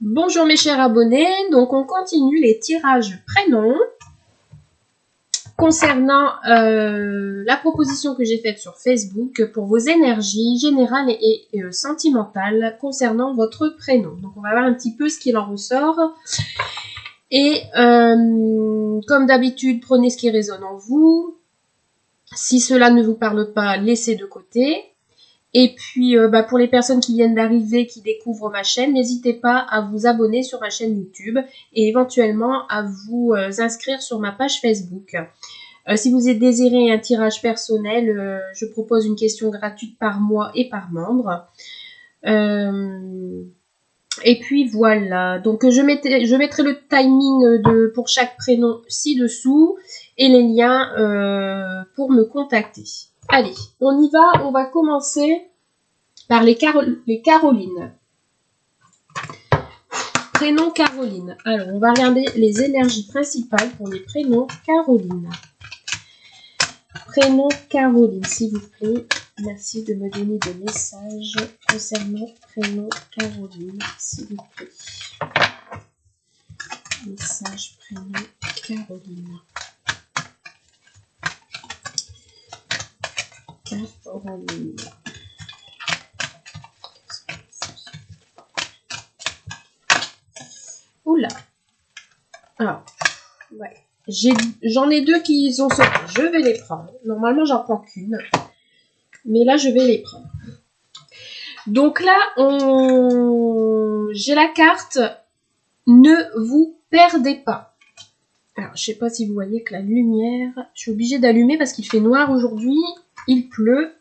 Bonjour mes chers abonnés, donc on continue les tirages prénoms concernant la proposition que j'ai faite sur Facebook pour vos énergies générales et sentimentales concernant votre prénom. Donc on va voir un petit peu ce qu'il en ressort et comme d'habitude prenez ce qui résonne en vous. Si cela ne vous parle pas, laissez de côté. Et puis, pour les personnes qui viennent d'arriver, qui découvrent ma chaîne, n'hésitez pas à vous abonner sur ma chaîne YouTube et éventuellement à vous inscrire sur ma page Facebook. Si vous désirez un tirage personnel, je propose une question gratuite par mois et par membre. Et puis voilà, donc je mettrai le timing pour chaque prénom ci-dessous et les liens pour me contacter. Allez, on y va, on va commencer par les Carolines. Prénom Caroline. Alors, on va regarder les énergies principales pour les prénoms Caroline. Prénom Caroline, s'il vous plaît. Merci de me donner des messages concernant prénom Caroline, s'il vous plaît. Message prénom Caroline. Caroline. Oula. Alors, ouais. J'en ai deux qui ont sauté. Je vais les prendre. Normalement, j'en prends qu'une. Mais là, je vais les prendre. Donc là, j'ai la carte « Ne vous perdez pas ». Alors, je ne sais pas si vous voyez que la lumière... Je suis obligée d'allumer parce qu'il fait noir aujourd'hui. Il pleut.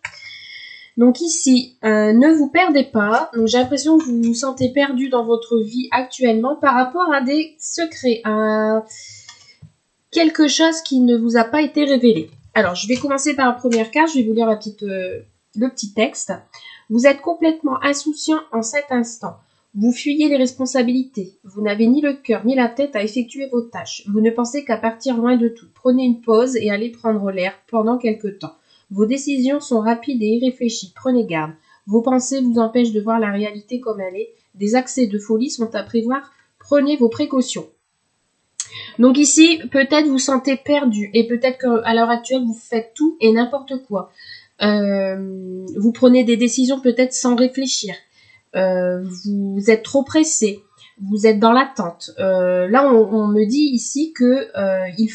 Donc ici, ne vous perdez pas. Donc j'ai l'impression que vous vous sentez perdu dans votre vie actuellement par rapport à des secrets, à quelque chose qui ne vous a pas été révélé. Alors, je vais commencer par la première carte. Je vais vous lire le petit texte. Vous êtes complètement insouciant en cet instant. Vous fuyez les responsabilités. Vous n'avez ni le cœur ni la tête à effectuer vos tâches. Vous ne pensez qu'à partir loin de tout. Prenez une pause et allez prendre l'air pendant quelque temps. Vos décisions sont rapides et irréfléchies. Prenez garde. Vos pensées vous empêchent de voir la réalité comme elle est. Des accès de folie sont à prévoir. Prenez vos précautions. Donc ici, peut-être vous sentez perdu et peut-être qu'à l'heure actuelle, vous faites tout et n'importe quoi. Vous prenez des décisions peut-être sans réfléchir. Vous êtes trop pressé. Vous êtes dans l'attente. Là, on me dit ici que il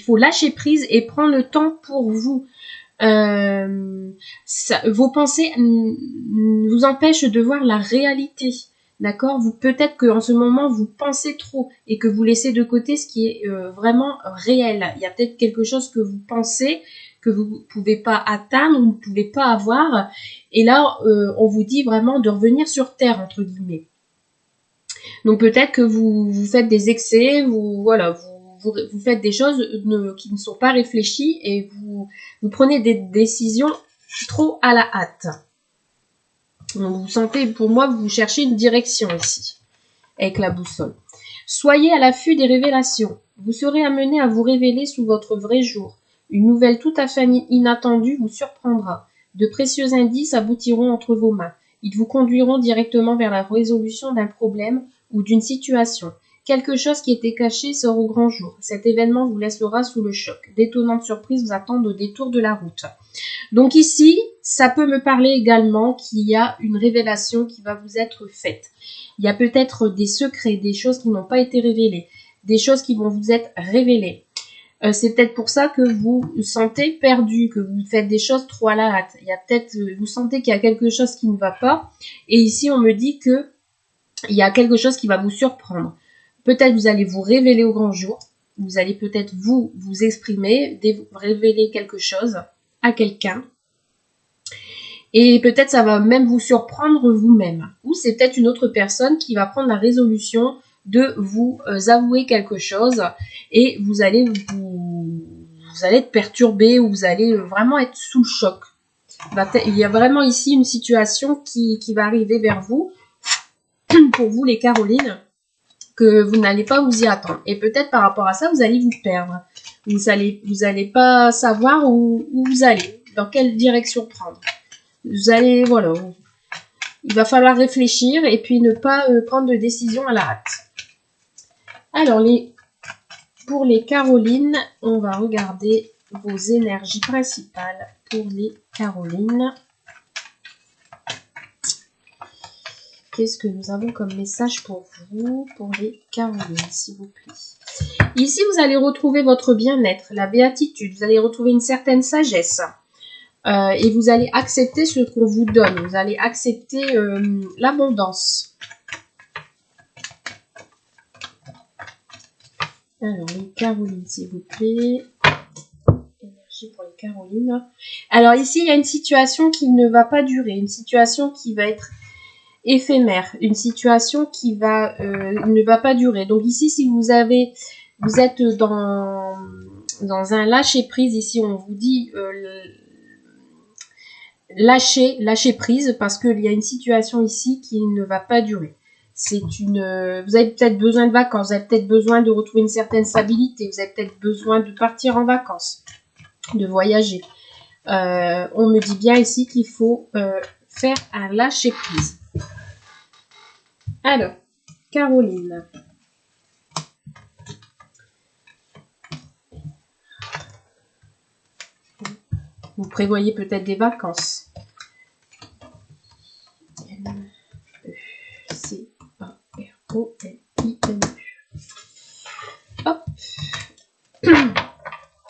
faut lâcher prise et prendre le temps pour vous. Vos pensées vous empêchent de voir la réalité. D'accord? Peut-être qu'en ce moment, vous pensez trop et que vous laissez de côté ce qui est vraiment réel. Il y a peut-être quelque chose que vous pensez que vous ne pouvez pas atteindre, vous ne pouvez pas avoir. Et là, on vous dit vraiment de revenir sur terre, entre guillemets. Donc peut-être que vous faites des excès, vous faites des choses qui ne sont pas réfléchies et vous prenez des décisions trop à la hâte. Donc vous sentez, pour moi, vous cherchez une direction ici, avec la boussole. Soyez à l'affût des révélations. Vous serez amené à vous révéler sous votre vrai jour. Une nouvelle tout à fait inattendue vous surprendra. De précieux indices aboutiront entre vos mains. Ils vous conduiront directement vers la résolution d'un problème ou d'une situation. Quelque chose qui était caché sort au grand jour. Cet événement vous laissera sous le choc. D'étonnantes surprises vous attendent au détour de la route. Donc ici, ça peut me parler également qu'il y a une révélation qui va vous être faite. Il y a peut-être des secrets, des choses qui n'ont pas été révélées, des choses qui vont vous être révélées. C'est peut-être pour ça que vous vous sentez perdu, que vous faites des choses trop à la hâte. Il y a peut-être, vous sentez qu'il y a quelque chose qui ne va pas. Et ici, on me dit que il y a quelque chose qui va vous surprendre. Peut-être vous allez vous révéler au grand jour. Vous allez peut-être vous exprimer, révéler quelque chose à quelqu'un. Et peut-être ça va même vous surprendre vous-même. Ou c'est peut-être une autre personne qui va prendre la résolution de vous avouer quelque chose et vous allez être perturbé ou vous allez vraiment être sous le choc. Il y a vraiment ici une situation qui va arriver vers vous, pour vous les Carolines, que vous n'allez pas vous y attendre. Et peut-être par rapport à ça, vous allez vous perdre. Vous allez pas savoir où vous allez, dans quelle direction prendre. Vous allez, voilà, Il va falloir réfléchir et puis ne pas prendre de décision à la hâte. Alors, pour les Carolines, on va regarder vos énergies principales pour les Carolines. Qu'est-ce que nous avons comme message pour vous, pour les Carolines, s'il vous plaît? Ici, vous allez retrouver votre bien-être, la béatitude, vous allez retrouver une certaine sagesse. Et vous allez accepter ce qu'on vous donne. Vous allez accepter l'abondance. Alors, les Carolines, s'il vous plaît. Énergie pour les Carolines. Alors, ici, il y a une situation qui ne va pas durer. Une situation qui va être éphémère. Une situation qui ne va pas durer. Donc, ici, si vous êtes dans un lâcher-prise, ici, on vous dit... lâcher prise parce qu'il y a une situation ici qui ne va pas durer. Vous avez peut-être besoin de vacances, vous avez peut-être besoin de retrouver une certaine stabilité, vous avez peut-être besoin de partir en vacances, de voyager. On me dit bien ici qu'il faut faire un lâcher prise. Alors, Caroline. Vous prévoyez peut-être des vacances. Hop.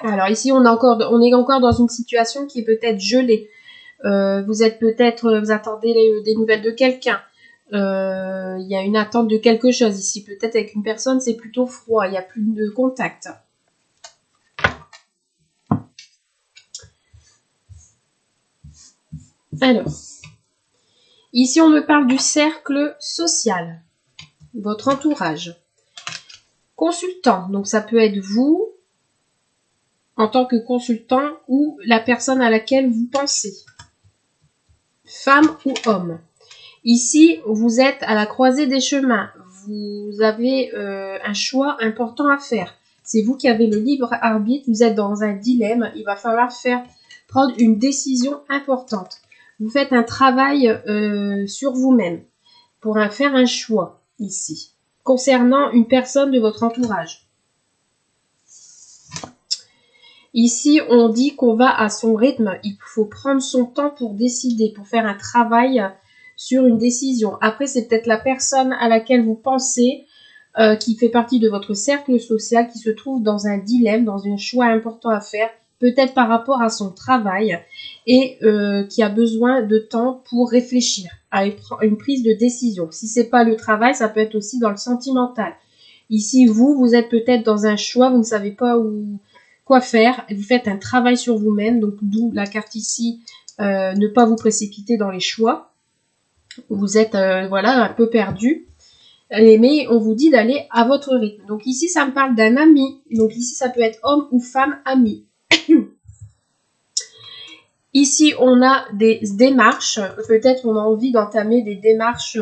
Alors ici, on est encore dans une situation qui est peut-être gelée. Vous attendez des nouvelles de quelqu'un. Il y a une attente de quelque chose ici. Peut-être avec une personne, c'est plutôt froid. Il n'y a plus de contact. Alors, ici, on me parle du cercle social, votre entourage. Consultant, donc ça peut être vous en tant que consultant ou la personne à laquelle vous pensez. Femme ou homme. Ici, vous êtes à la croisée des chemins. Vous avez un choix important à faire. C'est vous qui avez le libre arbitre. Vous êtes dans un dilemme. Il va falloir prendre une décision importante. Vous faites un travail sur vous-même pour faire un choix ici concernant une personne de votre entourage. Ici, on dit qu'on va à son rythme. Il faut prendre son temps pour décider, pour faire un travail sur une décision. Après, c'est peut-être la personne à laquelle vous pensez qui fait partie de votre cercle social, qui se trouve dans un dilemme, dans un choix important à faire, peut-être par rapport à son travail et qui a besoin de temps pour réfléchir à une prise de décision. Si c'est pas le travail, ça peut être aussi dans le sentimental. Ici, vous êtes peut-être dans un choix, vous ne savez pas quoi faire. Vous faites un travail sur vous-même, donc d'où la carte ici, ne pas vous précipiter dans les choix. Vous êtes voilà un peu perdu. Mais on vous dit d'aller à votre rythme. Donc ici, ça me parle d'un ami. Donc ici, ça peut être homme ou femme ami. Ici, on a des démarches. Peut-être on a envie d'entamer des démarches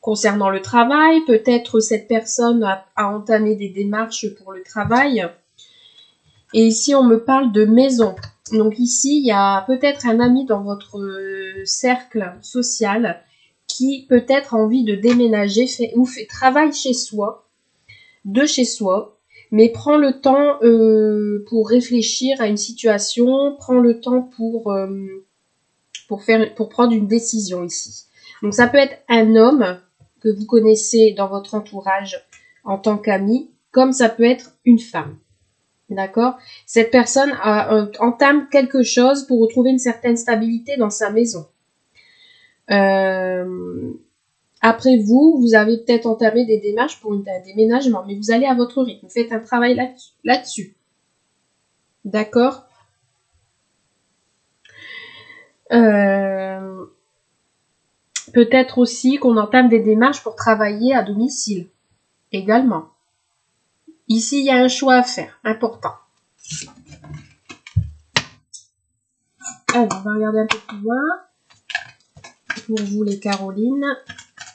concernant le travail. Peut-être cette personne a entamé des démarches pour le travail. Et ici, on me parle de maison. Donc ici, il y a peut-être un ami dans votre cercle social qui peut-être a envie de déménager ou travaille de chez soi, mais prend le temps pour réfléchir à une situation, prend le temps pour prendre une décision ici. Donc ça peut être un homme que vous connaissez dans votre entourage en tant qu'ami, comme ça peut être une femme. D'accord? Cette personne entame quelque chose pour retrouver une certaine stabilité dans sa maison. Après vous avez peut-être entamé des démarches pour un déménagement, mais vous allez à votre rythme. Vous faites un travail là-dessus. D'accord? Peut-être aussi qu'on entame des démarches pour travailler à domicile. Également. Ici, il y a un choix à faire, important. Alors, on va regarder un peu plus loin. Pour vous, les Carolines,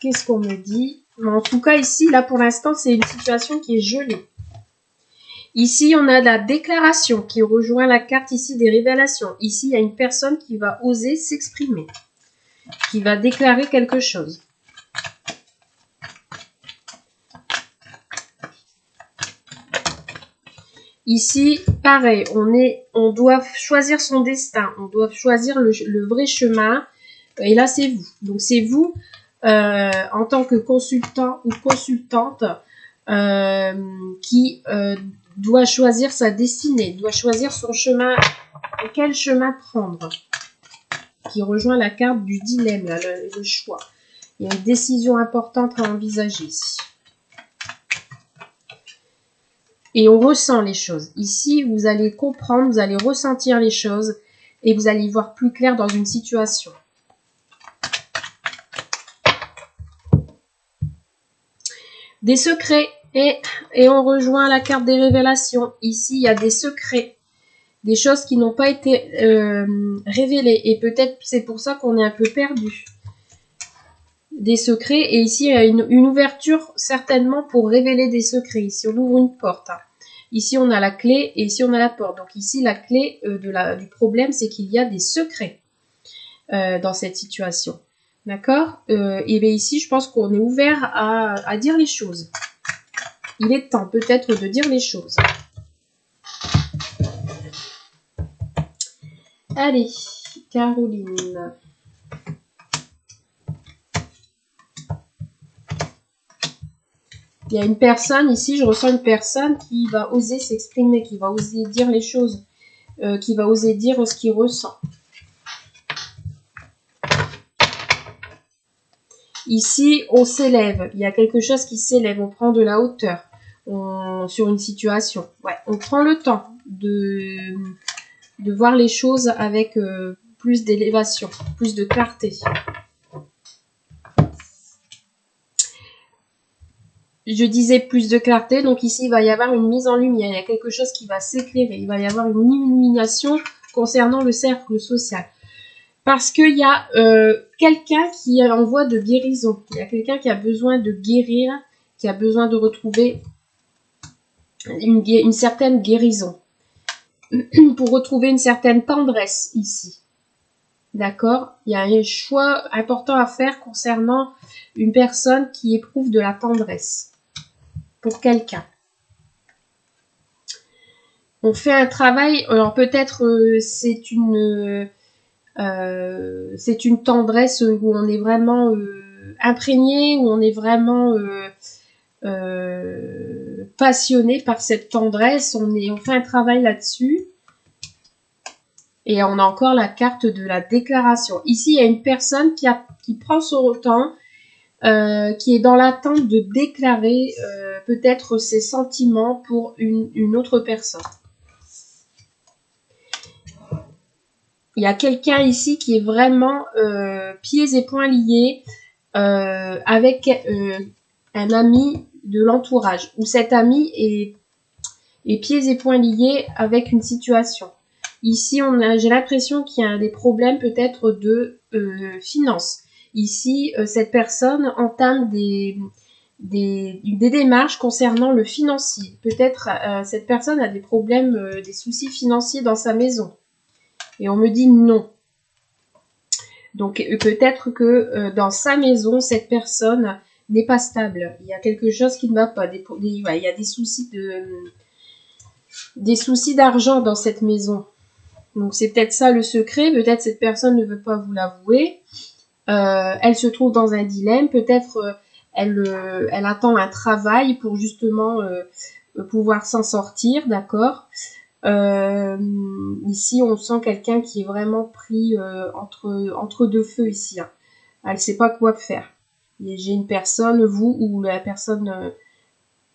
qu'est-ce qu'on me dit? En tout cas, ici, là, pour l'instant, c'est une situation qui est gelée. Ici, on a la déclaration qui rejoint la carte ici des révélations. Ici, il y a une personne qui va oser s'exprimer, qui va déclarer quelque chose. Ici, pareil, on doit choisir son destin, on doit choisir le vrai chemin. Et là, c'est vous. Donc, c'est vous, en tant que consultant ou consultante, qui doit choisir sa destinée, doit choisir son chemin, quel chemin prendre, qui rejoint la carte du dilemme, là, le choix. Il y a une décision importante à envisager ici. Et on ressent les choses. Ici, vous allez comprendre, vous allez ressentir les choses et vous allez y voir plus clair dans une situation. Des secrets. Et on rejoint la carte des révélations. Ici, il y a des secrets. Des choses qui n'ont pas été révélées. Et peut-être c'est pour ça qu'on est un peu perdu. Des secrets. Et ici, il y a une ouverture certainement pour révéler des secrets. Ici, on ouvre une porte. Ici, on a la clé et ici, on a la porte. Donc ici, la clé du problème, c'est qu'il y a des secrets dans cette situation. D'accord? Et bien ici, je pense qu'on est ouvert à dire les choses. Il est temps peut-être de dire les choses. Allez, Caroline. Il y a une personne ici, je ressens une personne qui va oser s'exprimer, qui va oser dire les choses, qui va oser dire ce qu'il ressent. Ici, on s'élève. Il y a quelque chose qui s'élève. On prend de la hauteur sur une situation. Ouais, on prend le temps de voir les choses avec plus d'élévation, plus de clarté. Je disais plus de clarté, donc ici, il va y avoir une mise en lumière. Il y a quelque chose qui va s'éclairer. Il va y avoir une illumination concernant le cercle social. Parce qu'il y a quelqu'un qui est en voie de guérison. Il y a quelqu'un qui a besoin de guérir, qui a besoin de retrouver une certaine guérison. Pour retrouver une certaine tendresse ici. D'accord? Il y a un choix important à faire concernant une personne qui éprouve de la tendresse pour quelqu'un. On fait un travail, alors peut-être c'est une tendresse où on est vraiment imprégné, où on est vraiment passionné par cette tendresse. On fait un travail là-dessus. Et on a encore la carte de la déclaration. Ici, il y a une personne qui prend son temps, qui est dans l'attente de déclarer peut-être ses sentiments pour une autre personne. Il y a quelqu'un ici qui est vraiment pieds et poings liés avec un ami de l'entourage. Où cet ami est pieds et poings liés avec une situation. Ici, j'ai l'impression qu'il y a des problèmes peut-être de finances. Ici, cette personne entame des démarches concernant le financier. Peut-être cette personne a des problèmes, des soucis financiers dans sa maison. Et on me dit non. Donc peut-être que dans sa maison, cette personne n'est pas stable. Il y a quelque chose qui ne va pas. Il y a des soucis d'argent dans cette maison. Donc c'est peut-être ça le secret, peut-être cette personne ne veut pas vous l'avouer, elle se trouve dans un dilemme, peut-être elle attend un travail pour justement pouvoir s'en sortir, d'accord. Ici on sent quelqu'un qui est vraiment pris entre deux feux ici, hein. Elle ne sait pas quoi faire. J'ai une personne, vous ou la personne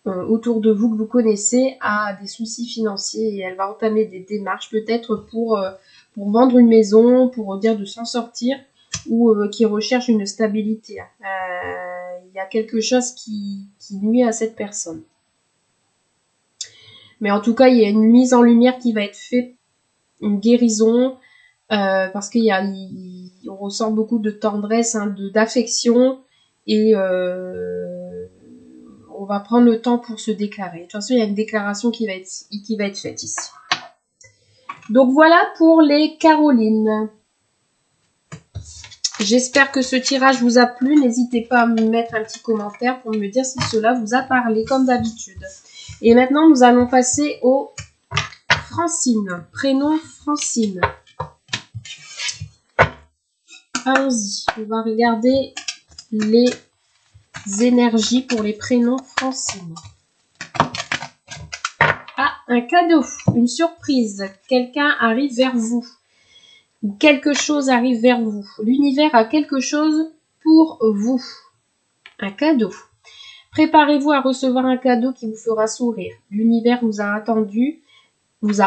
autour de vous que vous connaissez a des soucis financiers et elle va entamer des démarches peut-être pour vendre une maison, pour dire de s'en sortir ou qui recherche une stabilité. Il y a quelque chose qui nuit à cette personne. Mais en tout cas, il y a une mise en lumière qui va être faite, une guérison, parce on ressent beaucoup de tendresse, hein, d'affection et on va prendre le temps pour se déclarer. De toute façon, il y a une déclaration qui va être faite ici. Donc voilà pour les Carolines. J'espère que ce tirage vous a plu. N'hésitez pas à me mettre un petit commentaire pour me dire si cela vous a parlé, comme d'habitude. Et maintenant, nous allons passer au Francine. Prénom Francine. Allons-y. On va regarder les énergies pour les prénoms Francine. Ah, un cadeau, une surprise. Quelqu'un arrive vers vous. Ou quelque chose arrive vers vous. L'univers a quelque chose pour vous. Un cadeau. Préparez-vous à recevoir un cadeau qui vous fera sourire. L'univers vous a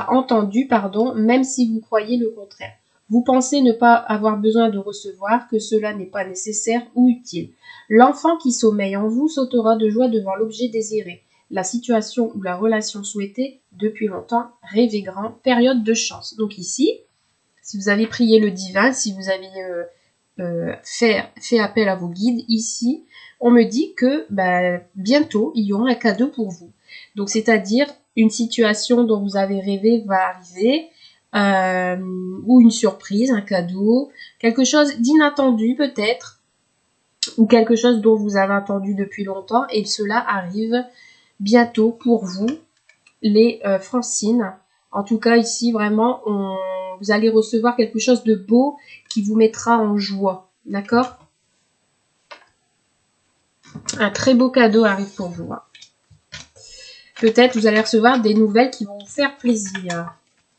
entendu, même si vous croyez le contraire. Vous pensez ne pas avoir besoin de recevoir, que cela n'est pas nécessaire ou utile. L'enfant qui sommeille en vous sautera de joie devant l'objet désiré. La situation ou la relation souhaitée depuis longtemps, rêvez grand, période de chance. Donc ici, si vous avez prié le divin, si vous avez fait appel à vos guides, ici, on me dit que bientôt, il y aura un cadeau pour vous. Donc, c'est-à-dire, une situation dont vous avez rêvé va arriver, ou une surprise, un cadeau, quelque chose d'inattendu peut-être, ou quelque chose dont vous avez attendu depuis longtemps, et cela arrive bientôt pour vous, les Francines. En tout cas, ici, vraiment, vous allez recevoir quelque chose de beau qui vous mettra en joie. D'accord? Un très beau cadeau arrive pour vous. Peut-être vous allez recevoir des nouvelles qui vont vous faire plaisir.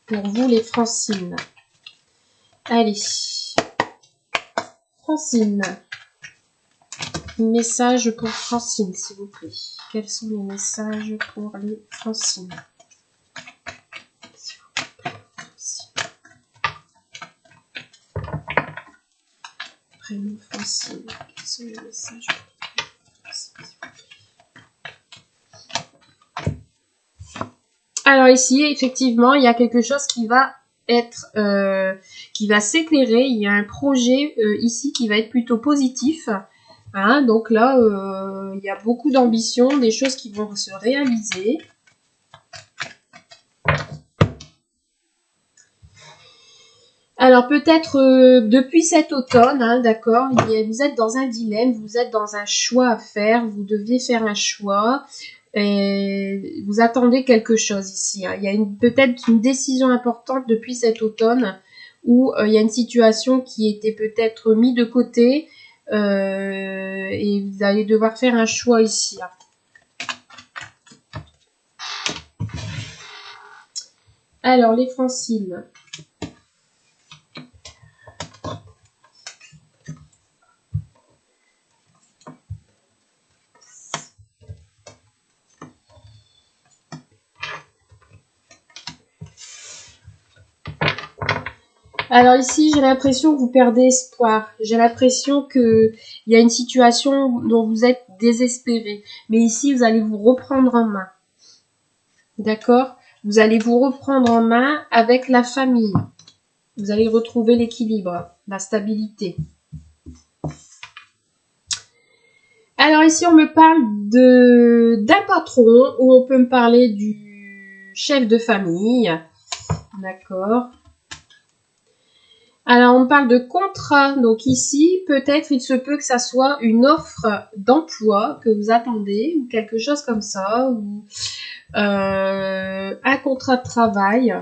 Pour vous, les Francines. Allez. Francine. Message pour Francine, s'il vous plaît. Quels sont les messages pour les Francines? Prénom Francine. Quels sont les messages pour Francine, s'il vous plaît? Alors ici, effectivement, il y a quelque chose qui va qui va s'éclairer. Il y a un projet ici qui va être plutôt positif. Hein, donc là, il y a beaucoup d'ambition, des choses qui vont se réaliser. Alors peut-être depuis cet automne, hein, d'accord, vous êtes dans un dilemme, vous êtes dans un choix à faire, vous deviez faire un choix. Et vous attendez quelque chose ici. Hein. Il y a peut-être une décision importante depuis cet automne où il y a une situation qui était peut-être mise de côté et vous allez devoir faire un choix ici. Hein. Alors, les Francines. Alors ici, j'ai l'impression que vous perdez espoir. J'ai l'impression qu'il y a une situation dont vous êtes désespéré. Mais ici, vous allez vous reprendre en main. D'accord? Vous allez vous reprendre en main avec la famille. Vous allez retrouver l'équilibre, la stabilité. Alors ici, on me parle d'un patron, ou on peut me parler du chef de famille. D'accord? Alors, on parle de contrat. Donc ici, peut-être il se peut que ça soit une offre d'emploi que vous attendez, ou quelque chose comme ça, ou un contrat de travail.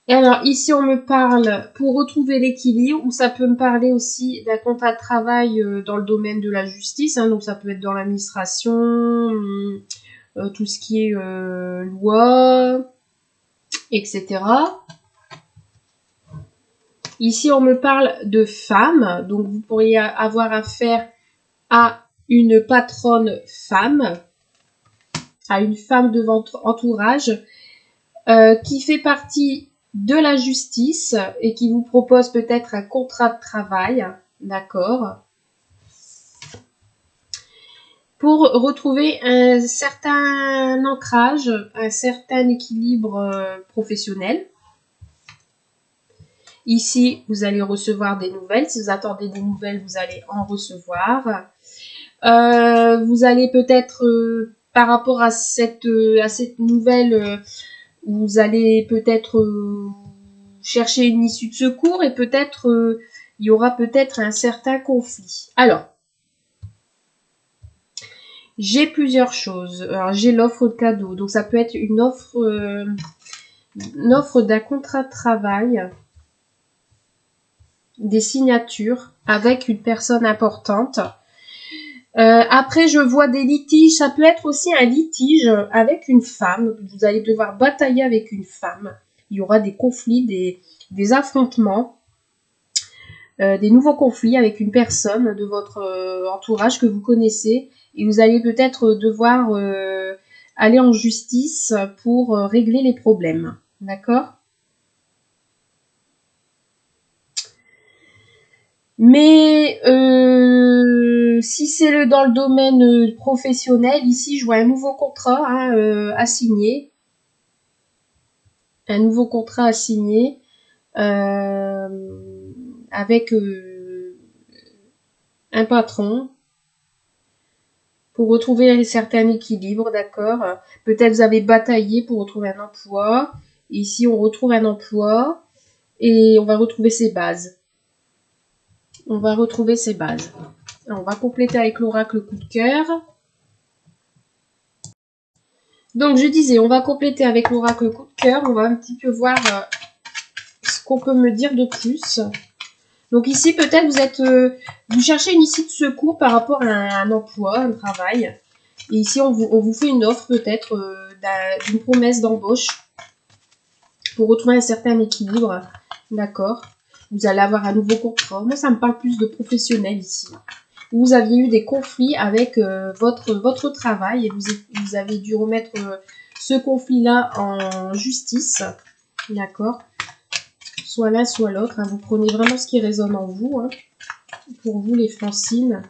Et alors ici, on me parle pour retrouver l'équilibre, ou ça peut me parler aussi d'un contrat de travail dans le domaine de la justice. Hein, donc ça peut être dans l'administration, tout ce qui est loi, etc. Ici, on me parle de femme, donc vous pourriez avoir affaire à une patronne femme, à une femme de votre entourage, qui fait partie de la justice et qui vous propose peut-être un contrat de travail, d'accord, pour retrouver un certain ancrage, un certain équilibre professionnel. Ici, vous allez recevoir des nouvelles. Si vous attendez des nouvelles, vous allez en recevoir. Vous allez peut-être, par rapport à cette nouvelle, vous allez peut-être chercher une issue de secours et peut-être il y aura peut-être un certain conflit. Alors, j'ai plusieurs choses. Alors, j'ai l'offre de cadeau. Donc, ça peut être une offre d'un contrat de travail, des signatures avec une personne importante. Après, je vois des litiges. Ça peut être aussi un litige avec une femme. Vous allez devoir batailler avec une femme. Il y aura des conflits, des affrontements, des nouveaux conflits avec une personne de votre entourage que vous connaissez. Et vous allez peut-être devoir aller en justice pour régler les problèmes. D'accord ? Mais si c'est dans le domaine professionnel, ici je vois un nouveau contrat à signer. Un nouveau contrat à signer avec un patron pour retrouver un certain équilibre, d'accord. Peut-être vous avez bataillé pour retrouver un emploi. Ici on retrouve un emploi et on va retrouver ses bases. On va retrouver ses bases. Alors, on va compléter avec l'oracle coup de cœur. Donc, je disais, on va compléter avec l'oracle coup de cœur. On va un petit peu voir ce qu'on peut me dire de plus. Donc ici, peut-être vous cherchez une issue de secours par rapport à un emploi, un travail. Et ici, on vous fait une offre peut-être d'une promesse d'embauche pour retrouver un certain équilibre. D'accord. Vous allez avoir un nouveau contrat. Moi, ça me parle plus de professionnel ici. Vous aviez eu des conflits avec votre travail et vous avez dû remettre ce conflit-là en justice. D'accord. Soit l'un, soit l'autre. Hein. Vous prenez vraiment ce qui résonne en vous. Hein. Pour vous, les Francines.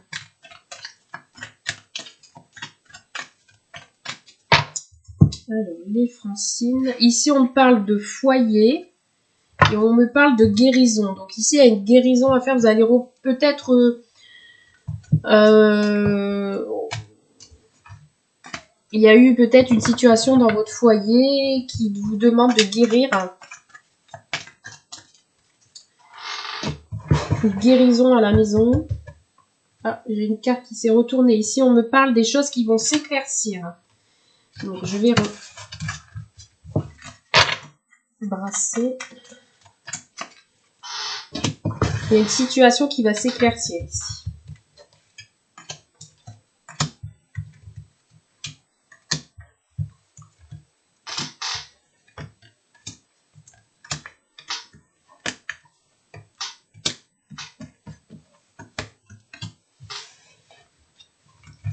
Alors, les Francines. Ici, on me parle de foyer. Et on me parle de guérison. Donc ici, il y a une guérison à faire. Vous allez peut-être... il y a eu peut-être une situation dans votre foyer qui vous demande de guérir. Une guérison à la maison. Ah, j'ai une carte qui s'est retournée. Ici, on me parle des choses qui vont s'éclaircir. Donc, je vais brasser. Il y a une situation qui va s'éclaircir ici.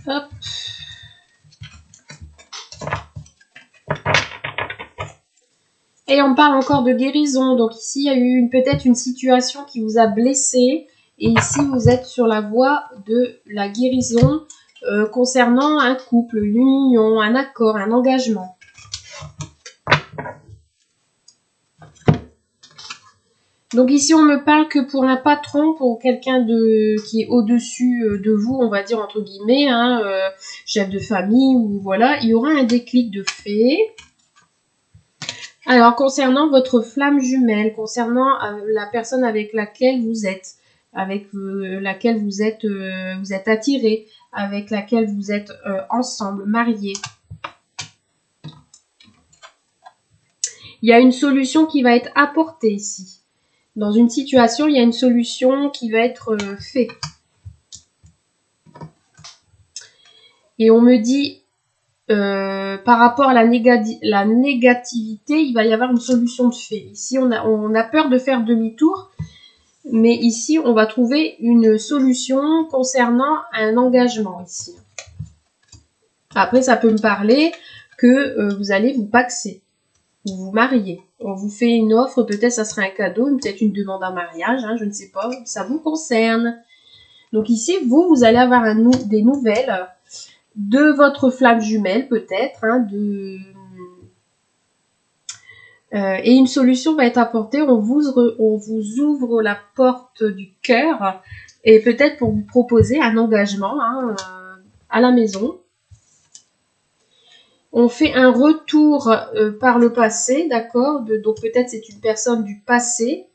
Hop. Et on parle encore de guérison. Donc ici, il y a eu peut-être une situation qui vous a blessé. Et ici, vous êtes sur la voie de la guérison concernant un couple, une union, un accord, un engagement. Donc ici, on me parle que pour un patron, pour quelqu'un qui est au-dessus de vous, on va dire entre guillemets, chef de famille, ou voilà, il y aura un déclic de fait. Alors, concernant votre flamme jumelle, concernant la personne avec laquelle vous êtes, avec laquelle vous êtes attiré, avec laquelle vous êtes ensemble, mariés. Il y a une solution qui va être apportée ici. Dans une situation, il y a une solution qui va être faite. Et on me dit, par rapport à la négativité, il va y avoir une solution de fait. Ici, on a peur de faire demi-tour, mais ici, on va trouver une solution concernant un engagement ici. Après, ça peut me parler que vous allez vous paxer, vous marier. On vous fait une offre, peut-être ça sera un cadeau, peut-être une demande en mariage, je ne sais pas, ça vous concerne. Donc ici, vous allez avoir des nouvelles de votre flamme jumelle peut-être, et une solution va être apportée. On vous ouvre la porte du cœur et peut-être pour vous proposer un engagement à la maison. On fait un retour par le passé, d'accord? Donc peut-être c'est une personne du passé.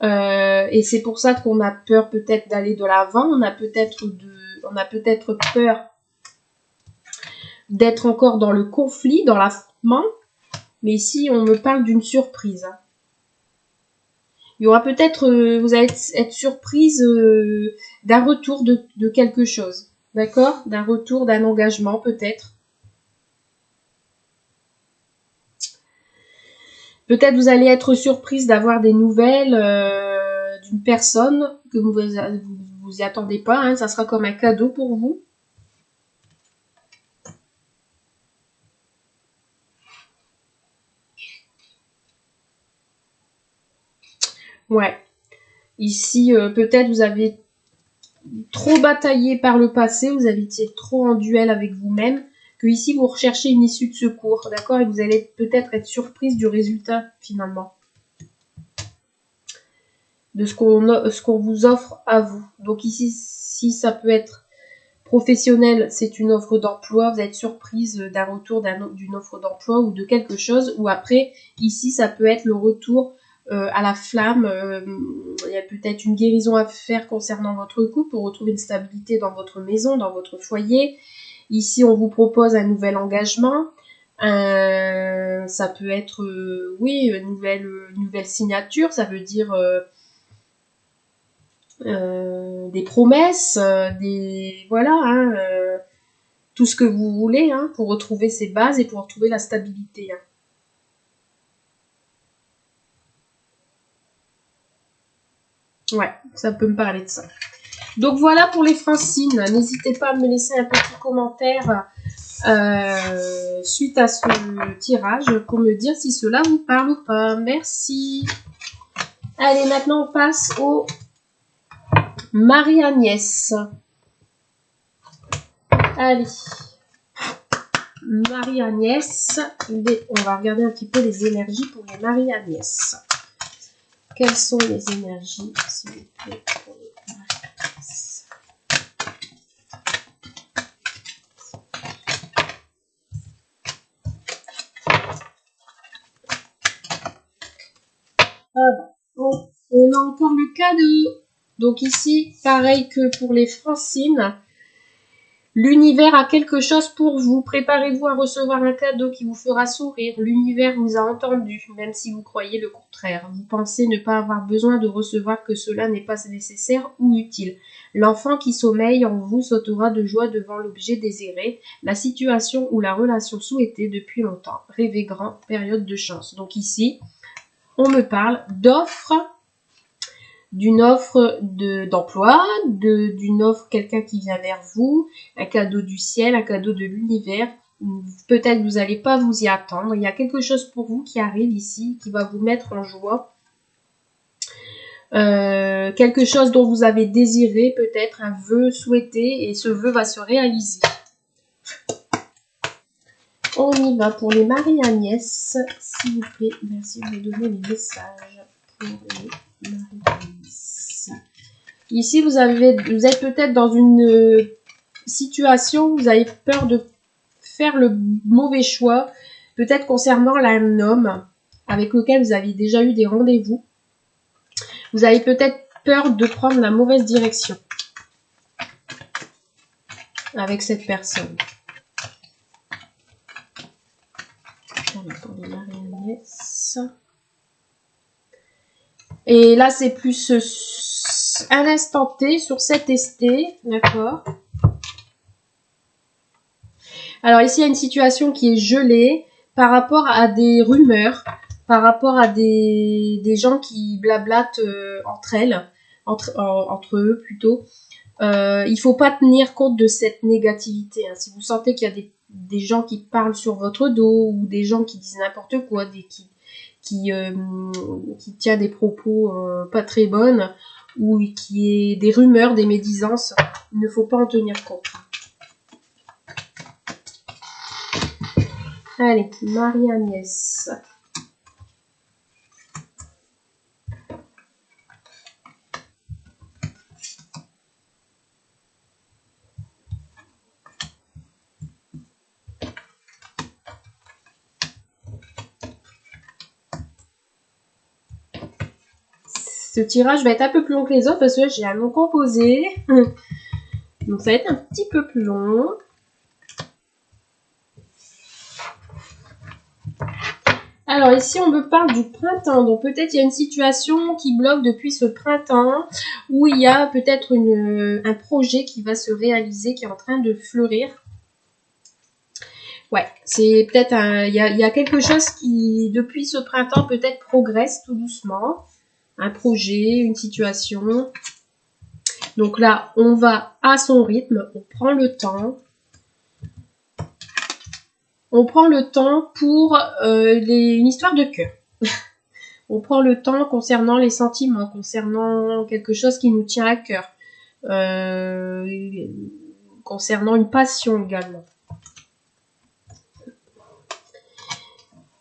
Et c'est pour ça qu'on a peur peut-être d'aller de l'avant. On a peut-être peur d'être encore dans le conflit, dans l'affrontement. Mais ici, on me parle d'une surprise. Il y aura peut-être, vous allez être surprise d'un retour de quelque chose. D'accord? D'un retour, d'un engagement peut-être. Peut-être vous allez être surprise d'avoir des nouvelles d'une personne que vous y attendez pas. Hein, ça sera comme un cadeau pour vous. Ouais. Ici, peut-être vous avez trop bataillé par le passé, vous avez été trop en duel avec vous-même, que ici vous recherchez une issue de secours, d'accord? Et vous allez peut-être être surprise du résultat finalement, de ce qu'on vous offre à vous. Donc ici, si ça peut être professionnel, c'est une offre d'emploi, vous êtes surprise d'un retour d'une offre d'emploi ou de quelque chose, ou après, ici, ça peut être le retour à la flamme, il y a peut-être une guérison à faire concernant votre couple pour retrouver une stabilité dans votre maison, dans votre foyer. Ici, on vous propose un nouvel engagement. Ça peut être, oui, une nouvelle signature, ça veut dire des promesses, voilà, hein, tout ce que vous voulez hein, pour retrouver ses bases et pour retrouver la stabilité. Hein. Ouais, ça peut me parler de ça. Donc voilà pour les Francines. N'hésitez pas à me laisser un petit commentaire suite à ce tirage pour me dire si cela vous parle ou pas. Merci. Allez, maintenant on passe au Marie-Agnès. Allez. Marie-Agnès. On va regarder un petit peu les énergies pour les Marie-Agnès. Quelles sont les énergies, s'il vous plaît, pour les Marie-Agnès? Bon, on a encore le cadeau. Donc ici, pareil que pour les Francines, l'univers a quelque chose pour vous. Préparez-vous à recevoir un cadeau qui vous fera sourire. L'univers vous a entendu, même si vous croyez le contraire. Vous pensez ne pas avoir besoin de recevoir que cela n'est pas nécessaire ou utile. L'enfant qui sommeille en vous sautera de joie devant l'objet désiré, la situation ou la relation souhaitée depuis longtemps. Rêvez grand, période de chance. Donc ici, on me parle d'offres, d'une offre d'emploi, d'une offre, quelqu'un qui vient vers vous, un cadeau du ciel, un cadeau de l'univers. Peut-être vous n'allez pas vous y attendre. Il y a quelque chose pour vous qui arrive ici, qui va vous mettre en joie. Quelque chose dont vous avez désiré, peut-être un vœu souhaité, et ce vœu va se réaliser. On y va pour les Marie-Agnès, s'il vous plaît. Merci de me donner les messages pour les Marie-Agnès. Ici, vous êtes peut-être dans une situation où vous avez peur de faire le mauvais choix, peut-être concernant un homme avec lequel vous avez déjà eu des rendez-vous. Vous avez peut-être peur de prendre la mauvaise direction avec cette personne. Et là, c'est plus un instant T sur cet ST, d'accord? Alors ici, il y a une situation qui est gelée par rapport à des rumeurs, par rapport à des gens qui blablatent entre eux plutôt. Il ne faut pas tenir compte de cette négativité. Hein. Si vous sentez qu'il y a des gens qui parlent sur votre dos ou des gens qui disent n'importe quoi, qui tient des propos pas très bonnes ou qui est des rumeurs, des médisances, il ne faut pas en tenir compte. Allez, Marie-Agnès. Ce tirage va être un peu plus long que les autres parce que j'ai un nom composé. Donc ça va être un petit peu plus long. Alors ici on me parle du printemps, donc peut-être il y a une situation qui bloque depuis ce printemps, où il y a peut-être un projet qui va se réaliser, qui est en train de fleurir. Ouais, c'est peut-être il y a quelque chose qui depuis ce printemps peut-être progresse tout doucement. Un projet, une situation. Donc là on va à son rythme, on prend le temps. On prend le temps pour une histoire de cœur. On prend le temps concernant les sentiments, concernant quelque chose qui nous tient à cœur, concernant une passion également.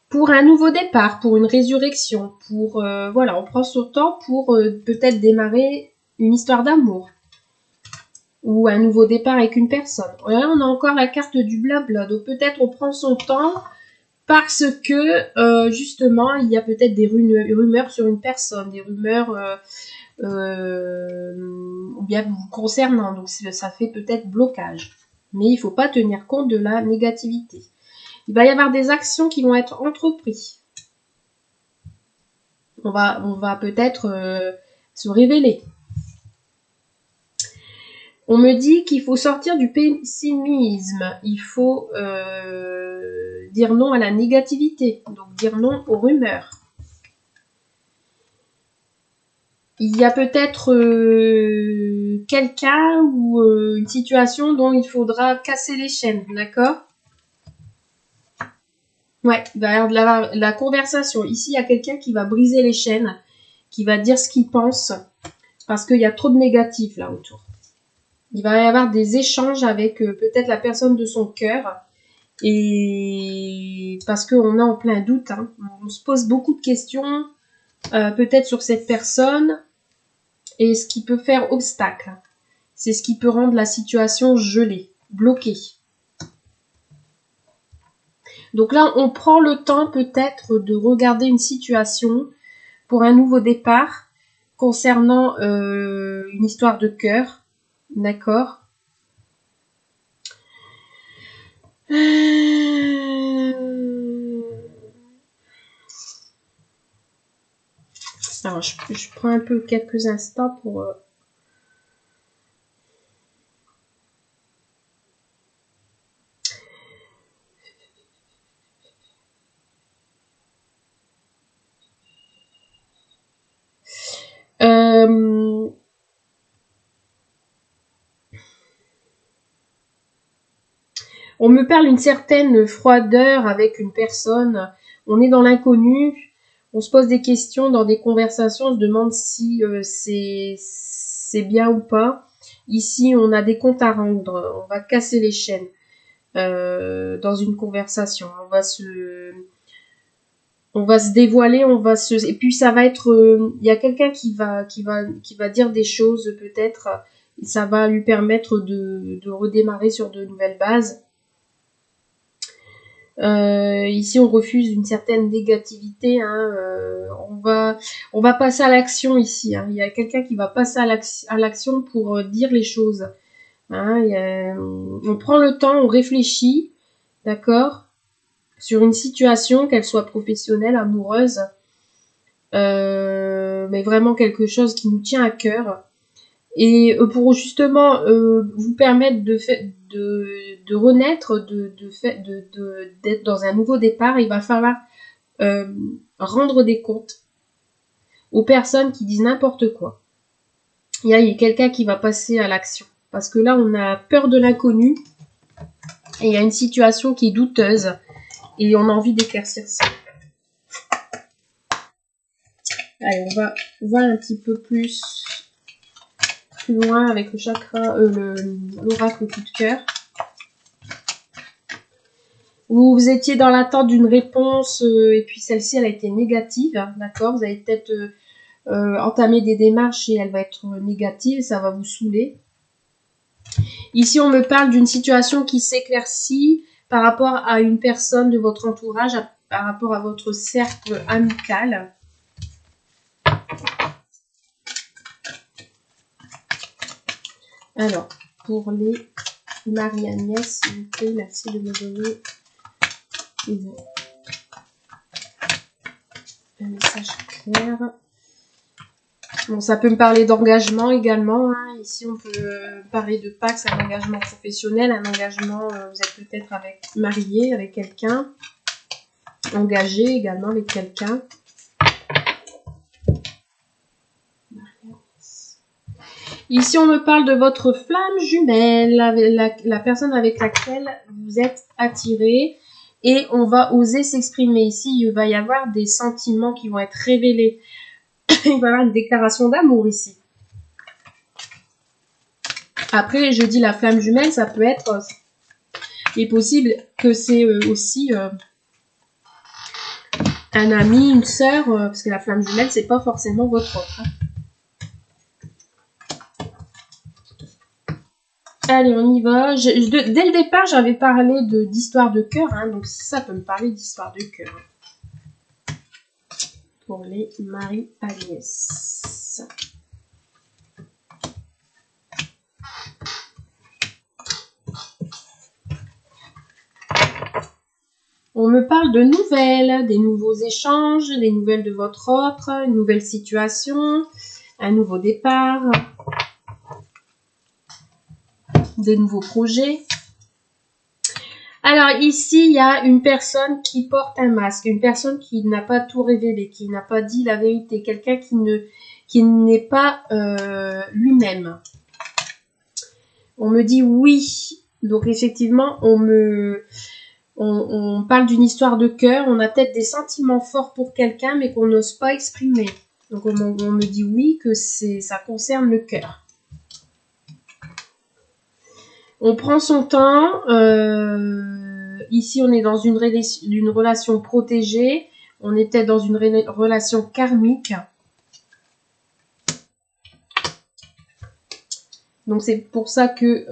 Pour un nouveau départ, pour une résurrection, pour voilà, on prend son temps pour peut-être démarrer une histoire d'amour ou un nouveau départ avec une personne. Là, on a encore la carte du blabla, donc peut-être on prend son temps parce que justement il y a peut-être des rumeurs sur une personne, des rumeurs ou bien vous concernant, donc ça fait peut-être blocage. Mais il ne faut pas tenir compte de la négativité. Il va y avoir des actions qui vont être entreprises. On va peut-être se révéler. On me dit qu'il faut sortir du pessimisme. Il faut dire non à la négativité. Donc dire non aux rumeurs. Il y a peut-être quelqu'un ou une situation dont il faudra casser les chaînes. D'accord ? Ouais, il va y avoir de la conversation. Ici, il y a quelqu'un qui va briser les chaînes, qui va dire ce qu'il pense, parce qu'il y a trop de négatifs là autour. Il va y avoir des échanges avec peut-être la personne de son cœur, et parce qu'on est en plein doute, hein. On se pose beaucoup de questions, peut-être sur cette personne, et ce qui peut faire obstacle. C'est ce qui peut rendre la situation gelée, bloquée. Donc là, on prend le temps peut-être de regarder une situation pour un nouveau départ concernant une histoire de cœur. D'accord. Alors, je prends un peu quelques instants pour... On me parle d'une certaine froideur avec une personne. On est dans l'inconnu. On se pose des questions dans des conversations. On se demande si c'est bien ou pas. Ici, on a des comptes à rendre. On va casser les chaînes dans une conversation. On va se dévoiler, et puis ça va être, il y a quelqu'un qui va dire des choses peut-être, et ça va lui permettre de redémarrer sur de nouvelles bases. Ici, on refuse une certaine négativité, hein, on va passer à l'action ici, hein. Il y a quelqu'un qui va passer à l'action pour dire les choses, hein. On prend le temps, on réfléchit, d'accord, sur une situation, qu'elle soit professionnelle, amoureuse, mais vraiment quelque chose qui nous tient à cœur. Et pour justement vous permettre de renaître, d'être dans un nouveau départ, il va falloir rendre des comptes aux personnes qui disent n'importe quoi. Il y a quelqu'un qui va passer à l'action. Parce que là, on a peur de l'inconnu. Et il y a une situation qui est douteuse. Et on a envie d'éclaircir ça. Allez, on va voir un petit peu plus loin avec le chakra, l'oracle coup de cœur. Vous étiez dans l'attente d'une réponse et puis celle-ci, elle a été négative. D'accord ? Vous avez peut-être entamé des démarches et elle va être négative. Ça va vous saouler. Ici, on me parle d'une situation qui s'éclaircit par rapport à une personne de votre entourage, par rapport à votre cercle amical. Alors, pour les Marie-Agnès, s'il vous plaît, merci de me donner un message clair. Bon, ça peut me parler d'engagement également. Hein. Ici, on peut parler de Pax, un engagement professionnel, un engagement, vous êtes peut-être marié avec quelqu'un, engagé également avec quelqu'un. Ici, on me parle de votre flamme jumelle, la personne avec laquelle vous êtes attiré. Et on va oser s'exprimer. Ici, il va y avoir des sentiments qui vont être révélés. Il va y avoir une déclaration d'amour ici. Après, je dis la flamme jumelle, ça peut être... il est possible que c'est aussi un ami, une sœur, parce que la flamme jumelle, c'est pas forcément votre autre. Hein. Allez, on y va. Dès le départ, j'avais parlé d'histoire de cœur, hein, donc ça peut me parler d'histoire de cœur. Pour les Marie-Agnès. On me parle de nouvelles, des nouveaux échanges, des nouvelles de votre autre, une nouvelle situation, un nouveau départ, des nouveaux projets. Alors ici, il y a une personne qui porte un masque, une personne qui n'a pas tout révélé, qui n'a pas dit la vérité, quelqu'un qui n'est pas lui-même. On me dit oui, donc effectivement, on parle d'une histoire de cœur, on a peut-être des sentiments forts pour quelqu'un, mais qu'on n'ose pas exprimer. Donc on me dit oui, que ça concerne le cœur. On prend son temps. Ici, on est dans une relation protégée. On est peut-être dans une relation karmique. Donc, c'est pour ça que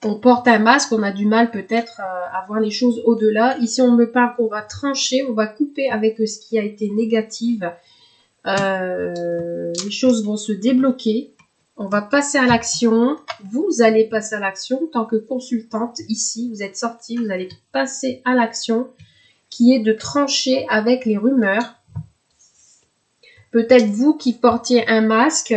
on porte un masque. On a du mal peut-être à voir les choses au-delà. Ici, on me parle qu'on va trancher. On va couper avec ce qui a été négatif. Les choses vont se débloquer. On va passer à l'action. Vous allez passer à l'action. En tant que consultante, ici, vous êtes sortie. Vous allez passer à l'action qui est de trancher avec les rumeurs. Peut-être vous qui portiez un masque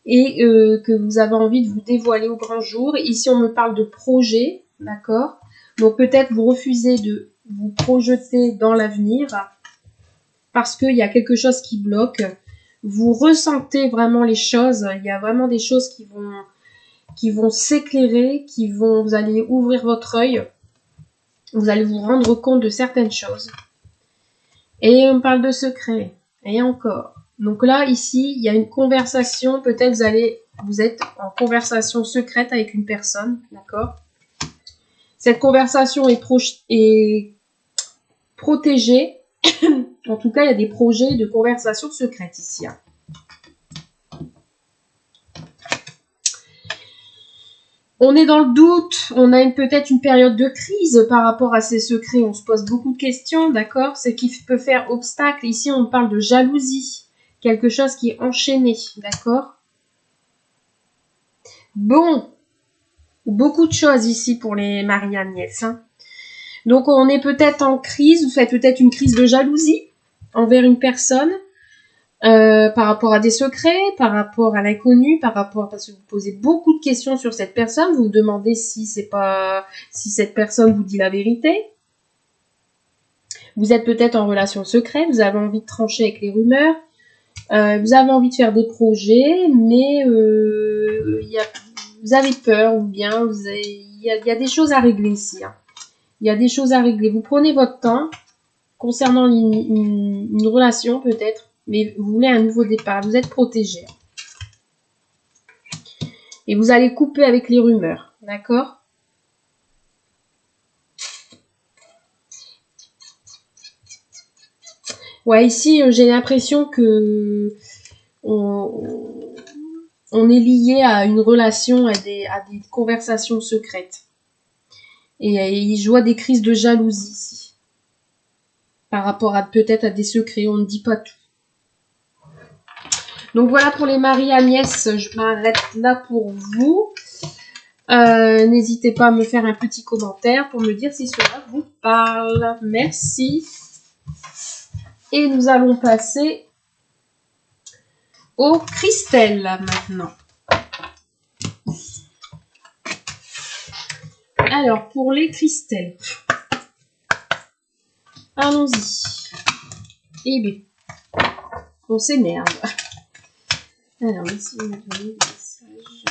et que vous avez envie de vous dévoiler au grand jour. Ici, on me parle de projet. D'accord ? Donc, peut-être vous refusez de vous projeter dans l'avenir parce qu'il y a quelque chose qui bloque. Vous ressentez vraiment les choses, il y a vraiment des choses qui vont s'éclairer, vous allez ouvrir votre œil, vous allez vous rendre compte de certaines choses. Et on parle de secret, et encore. Donc là, ici, il y a une conversation, peut-être vous êtes en conversation secrète avec une personne, d'accord ? Cette conversation est protégée. En tout cas, il y a des projets de conversation secrète ici. Hein. On est dans le doute, on a peut-être une période de crise par rapport à ces secrets, on se pose beaucoup de questions, d'accord ? Ce qui peut faire obstacle, ici on parle de jalousie, quelque chose qui est enchaîné, d'accord ? Bon, beaucoup de choses ici pour les Marie-Agnès. Hein. Donc on est peut-être en crise, vous faites peut-être une crise de jalousie envers une personne, par rapport à des secrets, par rapport à l'inconnu, parce que vous posez beaucoup de questions sur cette personne, vous vous demandez si cette personne vous dit la vérité. Vous êtes peut-être en relation secrète, vous avez envie de trancher avec les rumeurs, vous avez envie de faire des projets, mais vous avez peur, ou bien il y a des choses à régler ici. Hein. Il y a des choses à régler. Vous prenez votre temps concernant une relation peut-être, mais vous voulez un nouveau départ, vous êtes protégé. Et vous allez couper avec les rumeurs, d'accord ? Ouais, ici, j'ai l'impression que on est lié à une relation, à des conversations secrètes. Et je vois des crises de jalousie ici. Par rapport peut-être à des secrets, on ne dit pas tout. Donc voilà pour les Marie-Agnès, je m'arrête là pour vous. N'hésitez pas à me faire un petit commentaire pour me dire si cela vous parle. Merci. Et nous allons passer au Christelle maintenant. Alors, pour les Christelles, allons-y. Eh bien, on s'énerve. Alors, ici, on a donné des messages.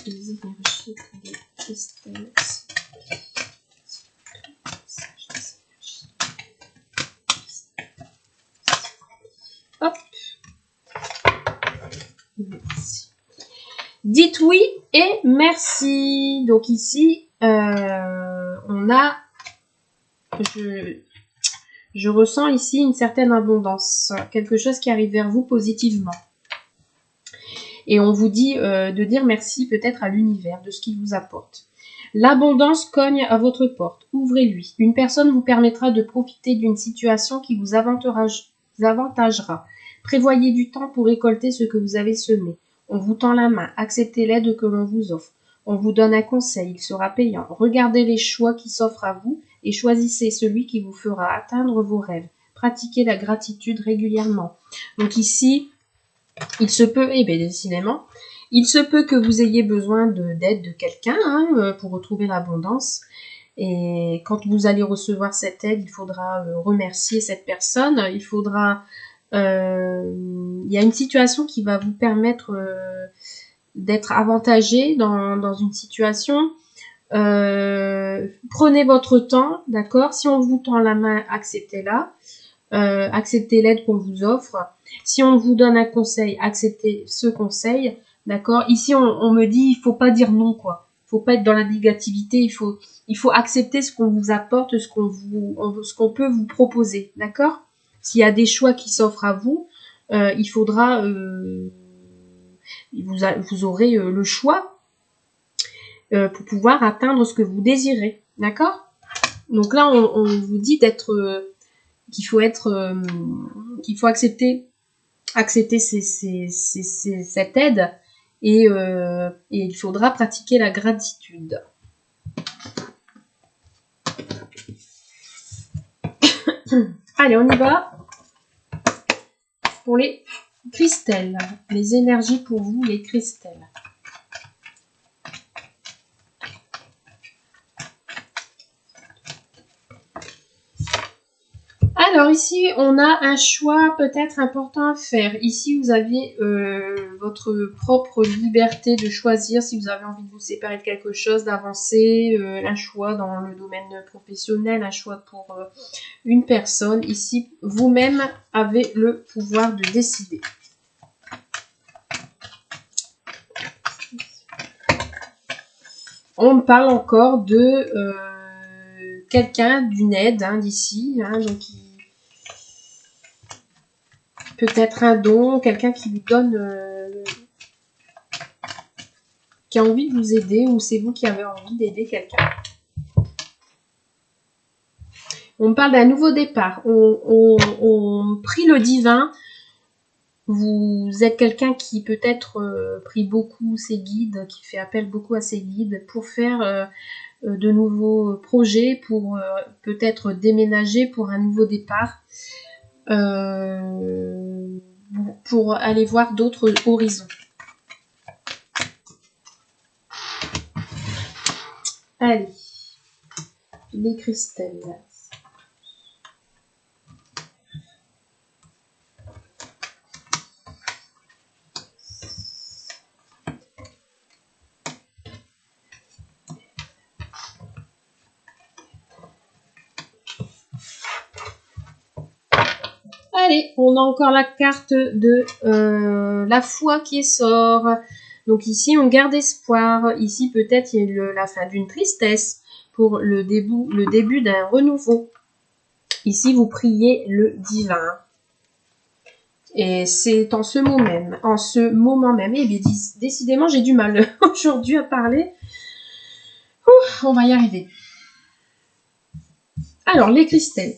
Les énergies pour les Christelles. Hop. Merci. Dites oui et merci. Donc ici, on a... Je ressens ici une certaine abondance. Quelque chose qui arrive vers vous positivement. Et on vous dit de dire merci peut-être à l'univers de ce qu'il vous apporte. L'abondance cogne à votre porte. Ouvrez-lui. Une personne vous permettra de profiter d'une situation qui vous avantagera. Prévoyez du temps pour récolter ce que vous avez semé. On vous tend la main. Acceptez l'aide que l'on vous offre. On vous donne un conseil. Il sera payant. Regardez les choix qui s'offrent à vous et choisissez celui qui vous fera atteindre vos rêves. Pratiquez la gratitude régulièrement. Donc ici, il se peut, eh bien décidément, il se peut que vous ayez besoin d'aide de quelqu'un pour retrouver l'abondance. Et quand vous allez recevoir cette aide, il faudra remercier cette personne. Il faudra... il y a une situation qui va vous permettre d'être avantagé dans une situation. Prenez votre temps, d'accord? Si on vous tend la main, acceptez-la. Acceptez l'aide qu'on vous offre. Si on vous donne un conseil, acceptez ce conseil, d'accord? Ici, on me dit, il faut pas dire non, quoi. Il faut pas être dans la négativité. Il faut accepter ce qu'on vous apporte, ce qu'on peut vous proposer, d'accord? S'il y a des choix qui s'offrent à vous, il faudra, vous aurez le choix pour pouvoir atteindre ce que vous désirez, d'accord? Donc là, on vous dit qu'il faut accepter cette aide et il faudra pratiquer la gratitude. Allez, on y va pour les Christelles. Les énergies pour vous, les Christelles. Alors ici, on a un choix peut-être important à faire. Ici, vous avez votre propre liberté de choisir si vous avez envie de vous séparer de quelque chose, d'avancer, un choix dans le domaine professionnel, un choix pour une personne. Ici, vous-même avez le pouvoir de décider. On parle encore de quelqu'un, d'une aide d'ici, donc peut-être un don, quelqu'un qui vous donne, qui a envie de vous aider, ou c'est vous qui avez envie d'aider quelqu'un. On me parle d'un nouveau départ. On prie le divin. Vous êtes quelqu'un qui peut-être prie beaucoup ses guides, qui fait appel beaucoup à ses guides pour faire de nouveaux projets, pour peut-être déménager pour un nouveau départ. Pour aller voir d'autres horizons. Allez, les Christelles. Allez, on a encore la carte de la foi qui sort. Donc ici, on garde espoir. Ici, peut-être, il y a la fin d'une tristesse pour le début d'un renouveau. Ici, vous priez le divin. Et c'est en ce moment même. Eh bien, décidément, j'ai du mal aujourd'hui à parler. Ouh, on va y arriver. Alors, les Christelles.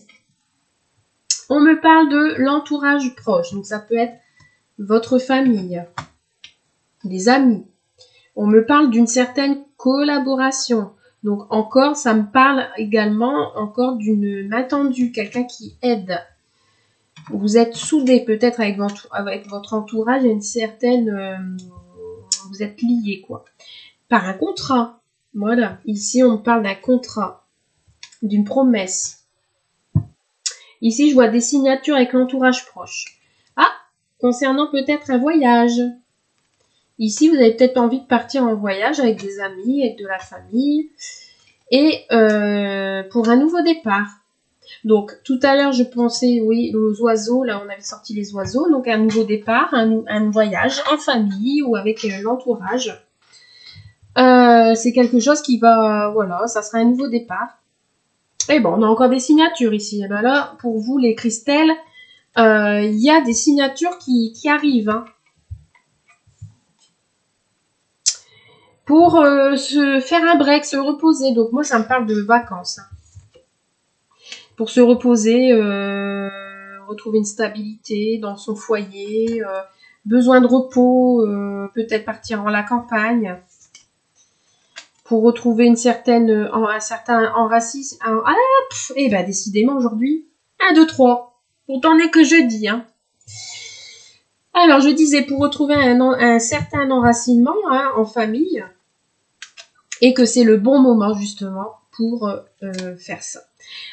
On me parle de l'entourage proche. Donc, ça peut être votre famille, les amis. On me parle d'une certaine collaboration. Donc encore, ça me parle également encore d'une main tendue, quelqu'un qui aide. Vous êtes soudés peut-être avec votre entourage, il y a une certaine... vous êtes liés, quoi. Par un contrat. Voilà. Ici, on me parle d'un contrat, d'une promesse. Ici, je vois des signatures avec l'entourage proche. Ah, concernant peut-être un voyage. Ici, vous avez peut-être envie de partir en voyage avec des amis, avec de la famille. Et pour un nouveau départ. Donc, tout à l'heure, je pensais, oui, aux oiseaux. Là, on avait sorti les oiseaux. Donc, un nouveau départ, un voyage en famille ou avec l'entourage. C'est quelque chose qui va... Voilà, ça sera un nouveau départ. Et bon, on a encore des signatures ici. Et ben là, pour vous, les Christelles, il y a des signatures qui arrivent. Hein. Pour se faire un break, se reposer. Donc, moi, ça me parle de vacances. Hein. Pour se reposer, retrouver une stabilité dans son foyer, besoin de repos, peut-être partir à la campagne, pour retrouver un certain enracinement. Et ben décidément aujourd'hui, 1, 2, 3. Pourtant n'est que jeudi. Hein. Alors je disais pour retrouver un certain enracinement hein, en famille, et que c'est le bon moment justement pour faire ça.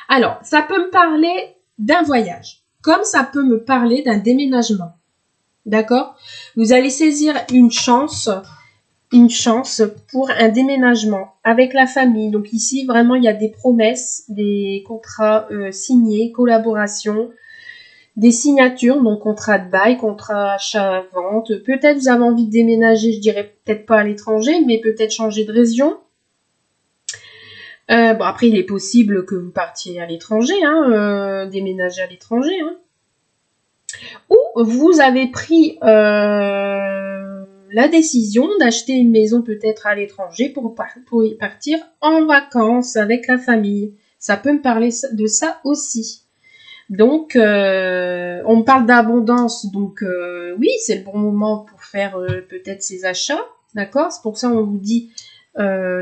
Alors, ça peut me parler d'un voyage, comme ça peut me parler d'un déménagement. D'accord? Vous allez saisir une chance pour un déménagement avec la famille. Donc ici, vraiment, il y a des promesses, des contrats signés, collaboration, des signatures, donc contrat de bail, contrat achat-vente. Peut-être vous avez envie de déménager, je dirais peut-être pas à l'étranger, mais peut-être changer de région. Bon, après, il est possible que vous partiez à l'étranger, hein, déménager à l'étranger. Hein. Ou vous avez pris la décision d'acheter une maison peut-être à l'étranger pour partir en vacances avec la famille. Ça peut me parler de ça aussi. Donc, on me parle d'abondance. Donc, oui, c'est le bon moment pour faire peut-être ces achats. D'accord? C'est pour ça qu'on vous dit...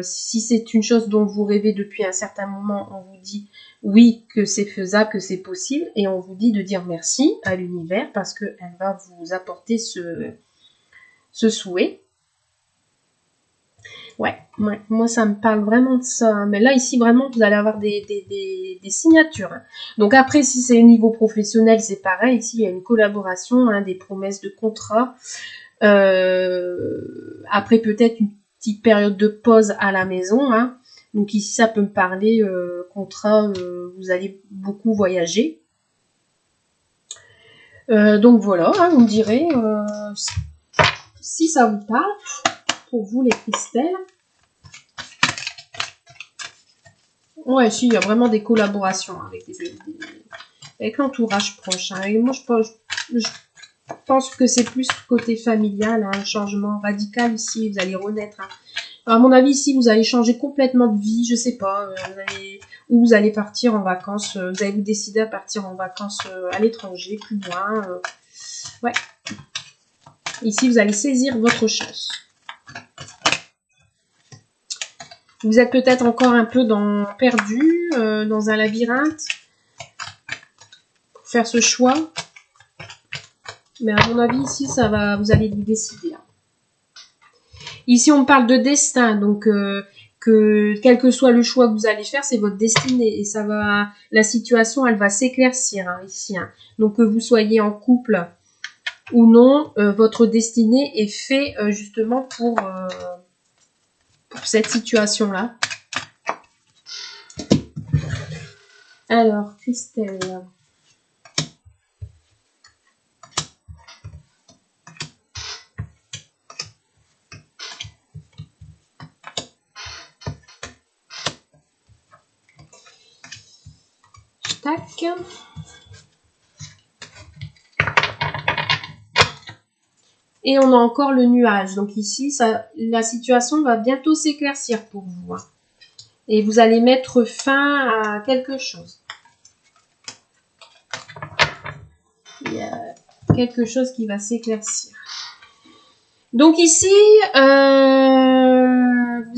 si c'est une chose dont vous rêvez depuis un certain moment, on vous dit oui, que c'est faisable, que c'est possible, et on vous dit de dire merci à l'univers parce qu'elle va vous apporter ce souhait. Ouais, moi ça me parle vraiment de ça. Mais là, ici, vraiment, vous allez avoir des signatures. Hein. Donc après, si c'est au niveau professionnel, c'est pareil. Ici, il y a une collaboration, hein, des promesses de contrat. Après, peut-être une petite période de pause à la maison. Hein. Donc ici, ça peut me parler contrat, vous allez beaucoup voyager. Donc voilà, hein, vous me direz si ça vous parle, pour vous les Christelles. Ouais, si, il y a vraiment des collaborations avec l'entourage proche. Hein. Et moi, je pense que c'est plus côté familial, hein, un changement radical ici, vous allez renaître. Hein. À mon avis, ici, vous allez changer complètement de vie, je sais pas, ou vous allez partir en vacances, vous allez vous décider à partir en vacances à l'étranger, plus loin. Ouais. Ici, vous allez saisir votre chance. Vous êtes peut-être encore un peu perdu, dans un labyrinthe, pour faire ce choix. Mais à mon avis, ici, vous allez vous décider. Hein. Ici, on parle de destin, donc que quel que soit le choix que vous allez faire, c'est votre destinée et la situation, elle va s'éclaircir hein, ici. Hein. Donc que vous soyez en couple ou non, votre destinée est faite justement pour cette situation-là. Alors, Christelle. Tac. Et on a encore le nuage. Donc ici, la situation va bientôt s'éclaircir pour vous. Hein. Et vous allez mettre fin à quelque chose. quelque chose qui va s'éclaircir. Donc ici, vous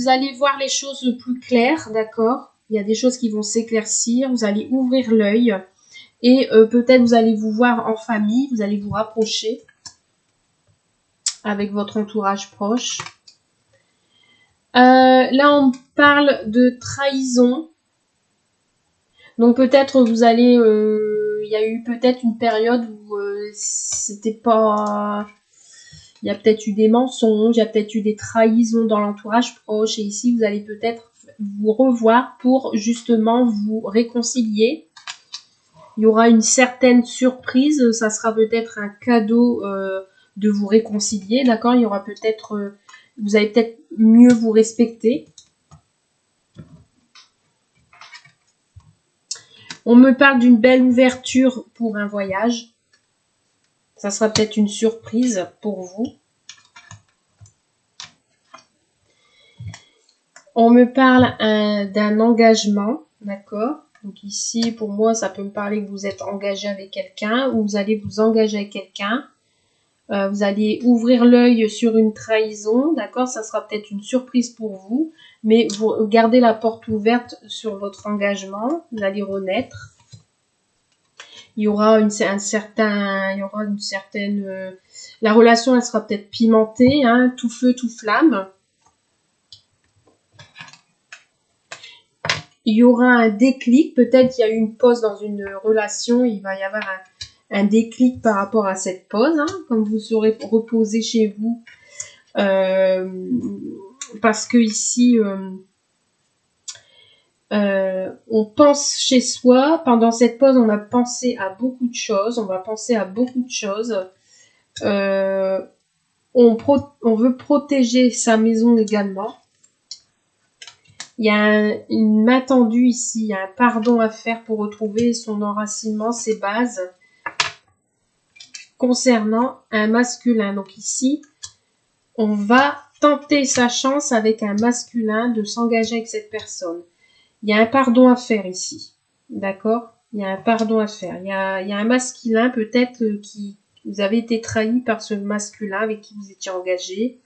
allez voir les choses plus claires, d'accord? Il y a des choses qui vont s'éclaircir, vous allez ouvrir l'œil et peut-être vous allez vous voir en famille, vous allez vous rapprocher avec votre entourage proche. Là, on parle de trahison. Donc peut-être vous allez... il y a eu peut-être une période où c'était pas... Il y a peut-être eu des mensonges, il y a peut-être eu des trahisons dans l'entourage proche. Et ici, vous allez peut-être vous revoir pour justement vous réconcilier. Il y aura une certaine surprise. Ça sera peut-être un cadeau de vous réconcilier. D'accord? Il y aura peut-être... vous allez peut-être mieux vous respecter. On me parle d'une belle ouverture pour un voyage. Ça sera peut-être une surprise pour vous. On me parle d'un engagement, d'accord? Donc ici, pour moi, ça peut me parler que vous êtes engagé avec quelqu'un ou vous allez vous engager avec quelqu'un. Vous allez ouvrir l'œil sur une trahison, d'accord? Ça sera peut-être une surprise pour vous, mais vous gardez la porte ouverte sur votre engagement. Vous allez renaître. Il y aura une certaine, la relation, elle sera peut-être pimentée, hein, tout feu, tout flamme. Il y aura un déclic, peut-être il y a eu une pause dans une relation, il va y avoir un déclic par rapport à cette pause, hein, comme vous serez reposé chez vous, parce que ici, on pense chez soi. Pendant cette pause, on a pensé à beaucoup de choses. On va penser à beaucoup de choses. On veut protéger sa maison également. Il y a une main tendue ici. Il y a un pardon à faire pour retrouver son enracinement, ses bases. Concernant un masculin. Donc ici, on va tenter sa chance avec un masculin de s'engager avec cette personne. Il y a un pardon à faire ici, d'accord? Il y a un pardon à faire. Il y a un masculin peut-être qui... Vous avez été trahi par ce masculin avec qui vous étiez engagé.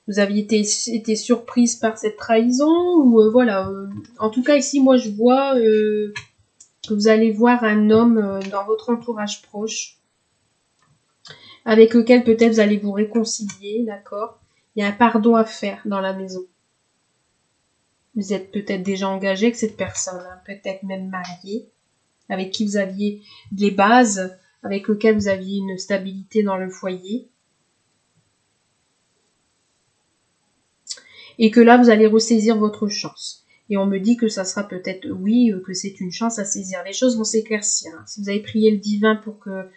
Vous aviez été surprise par cette trahison ou voilà. En tout cas ici, moi je vois que vous allez voir un homme dans votre entourage proche avec lequel peut-être vous allez vous réconcilier, d'accord? Il y a un pardon à faire dans la maison. Vous êtes peut-être déjà engagé avec cette personne, hein, peut-être même marié, avec qui vous aviez des bases, avec lequel vous aviez une stabilité dans le foyer. Et que là, vous allez ressaisir votre chance. Et on me dit que ça sera peut-être, oui, que c'est une chance à saisir. Les choses vont s'éclaircir. Hein. Si vous avez prié le divin pour que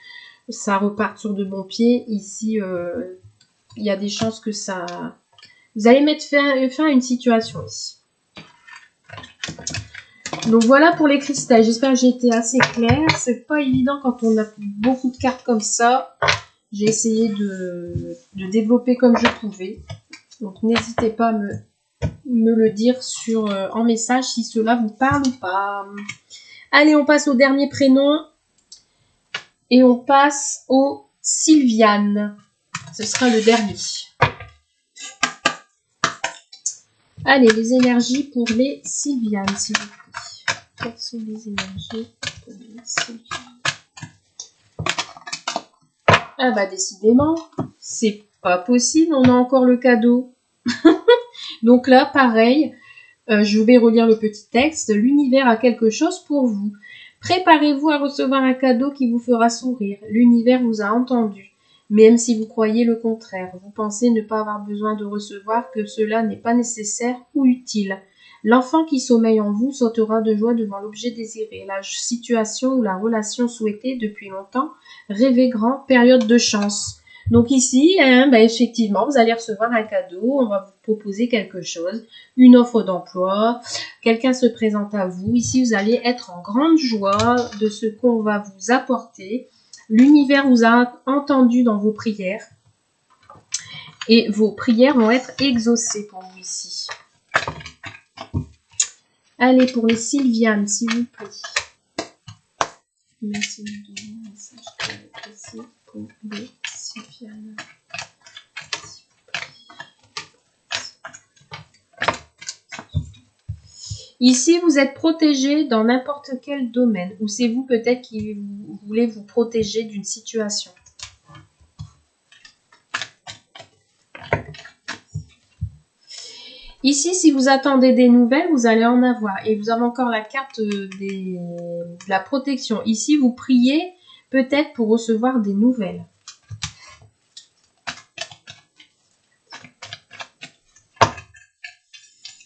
ça reparte sur de bons pieds, ici, il y a des chances que ça... Vous allez mettre fin à une situation ici. Donc voilà pour les cristals. J'espère que j'ai été assez claire. C'est pas évident quand on a beaucoup de cartes comme ça. J'ai essayé de développer comme je pouvais. Donc n'hésitez pas à me le dire en message si cela vous parle ou pas. Allez, on passe au dernier prénom. Et on passe au Sylviane. Ce sera le dernier. Allez, les énergies pour les Sylvianes, s'il vous plaît. Quelles sont les énergies pour les Sylvianes? Ah bah décidément, c'est pas possible, on a encore le cadeau. Donc là, pareil, je vais relire le petit texte. L'univers a quelque chose pour vous. Préparez-vous à recevoir un cadeau qui vous fera sourire. L'univers vous a entendu. Même si vous croyez le contraire, vous pensez ne pas avoir besoin de recevoir, que cela n'est pas nécessaire ou utile. L'enfant qui sommeille en vous sautera de joie devant l'objet désiré, la situation ou la relation souhaitée depuis longtemps. Rêvez grand, période de chance. Donc ici, effectivement, vous allez recevoir un cadeau, on va vous proposer quelque chose, une offre d'emploi, quelqu'un se présente à vous. Ici, vous allez être en grande joie de ce qu'on va vous apporter. L'univers vous a entendu dans vos prières et vos prières vont être exaucées pour vous ici. Allez, pour les Sylvianes, s'il vous plaît. Merci de me donner un message. Ici, pour les Sylviane. Ici, vous êtes protégé dans n'importe quel domaine, ou c'est vous peut-être qui voulez vous protéger d'une situation. Ici, si vous attendez des nouvelles, vous allez en avoir. Et vous avez encore la carte de la protection. Ici, vous priez peut-être pour recevoir des nouvelles.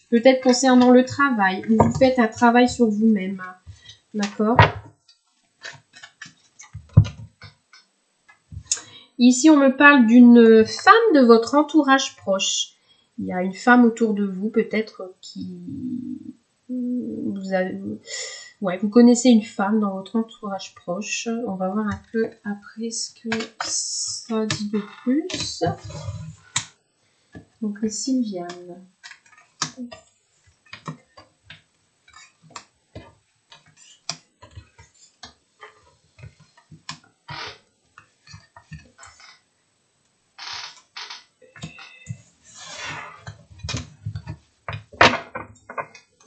Peut-être concernant le travail, ou vous faites un travail sur vous-même. D'accord? Ici, on me parle d'une femme de votre entourage proche. Il y a une femme autour de vous, peut-être, qui... vous connaissez une femme dans votre entourage proche. On va voir un peu après ce que ça dit de plus. Donc, les Sylviane.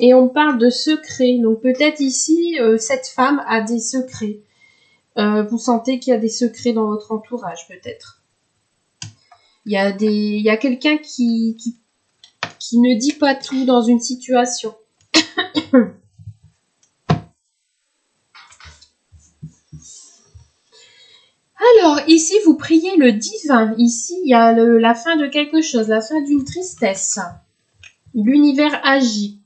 Et on parle de secrets. Donc peut-être ici, cette femme a des secrets. Vous sentez qu'il y a des secrets dans votre entourage, peut-être. Il y a quelqu'un qui ne dit pas tout dans une situation. Alors, ici, vous priez le divin. Ici, il y a la fin de quelque chose, la fin d'une tristesse. L'univers agit.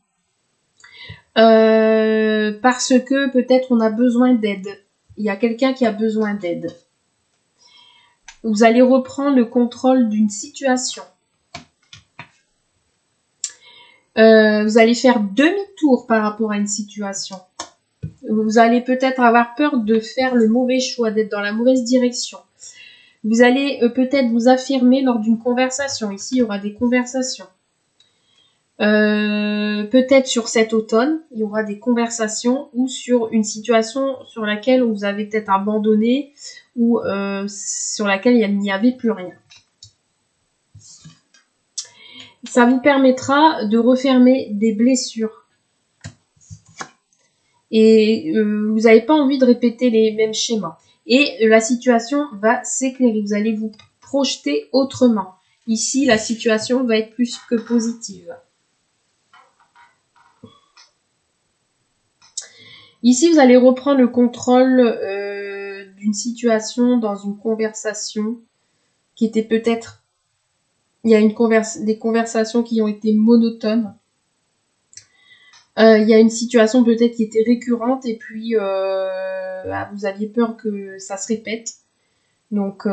Parce que peut-être on a besoin d'aide. Il y a quelqu'un qui a besoin d'aide. Vous allez reprendre le contrôle d'une situation. Vous allez faire demi-tour par rapport à une situation. Vous allez peut-être avoir peur de faire le mauvais choix, d'être dans la mauvaise direction. Vous allez peut-être vous affirmer lors d'une conversation. Ici, il y aura des conversations. Peut-être sur cet automne, il y aura des conversations ou sur une situation sur laquelle vous avez peut-être abandonné ou sur laquelle il n'y avait plus rien. Ça vous permettra de refermer des blessures. Et vous n'avez pas envie de répéter les mêmes schémas. Et la situation va s'éclairer. Vous allez vous projeter autrement. Ici, la situation va être plus que positive. Ici, vous allez reprendre le contrôle d'une situation dans une conversation qui était peut-être... Il y a des conversations qui ont été monotones. Il y a une situation peut-être qui était récurrente et puis vous aviez peur que ça se répète. Donc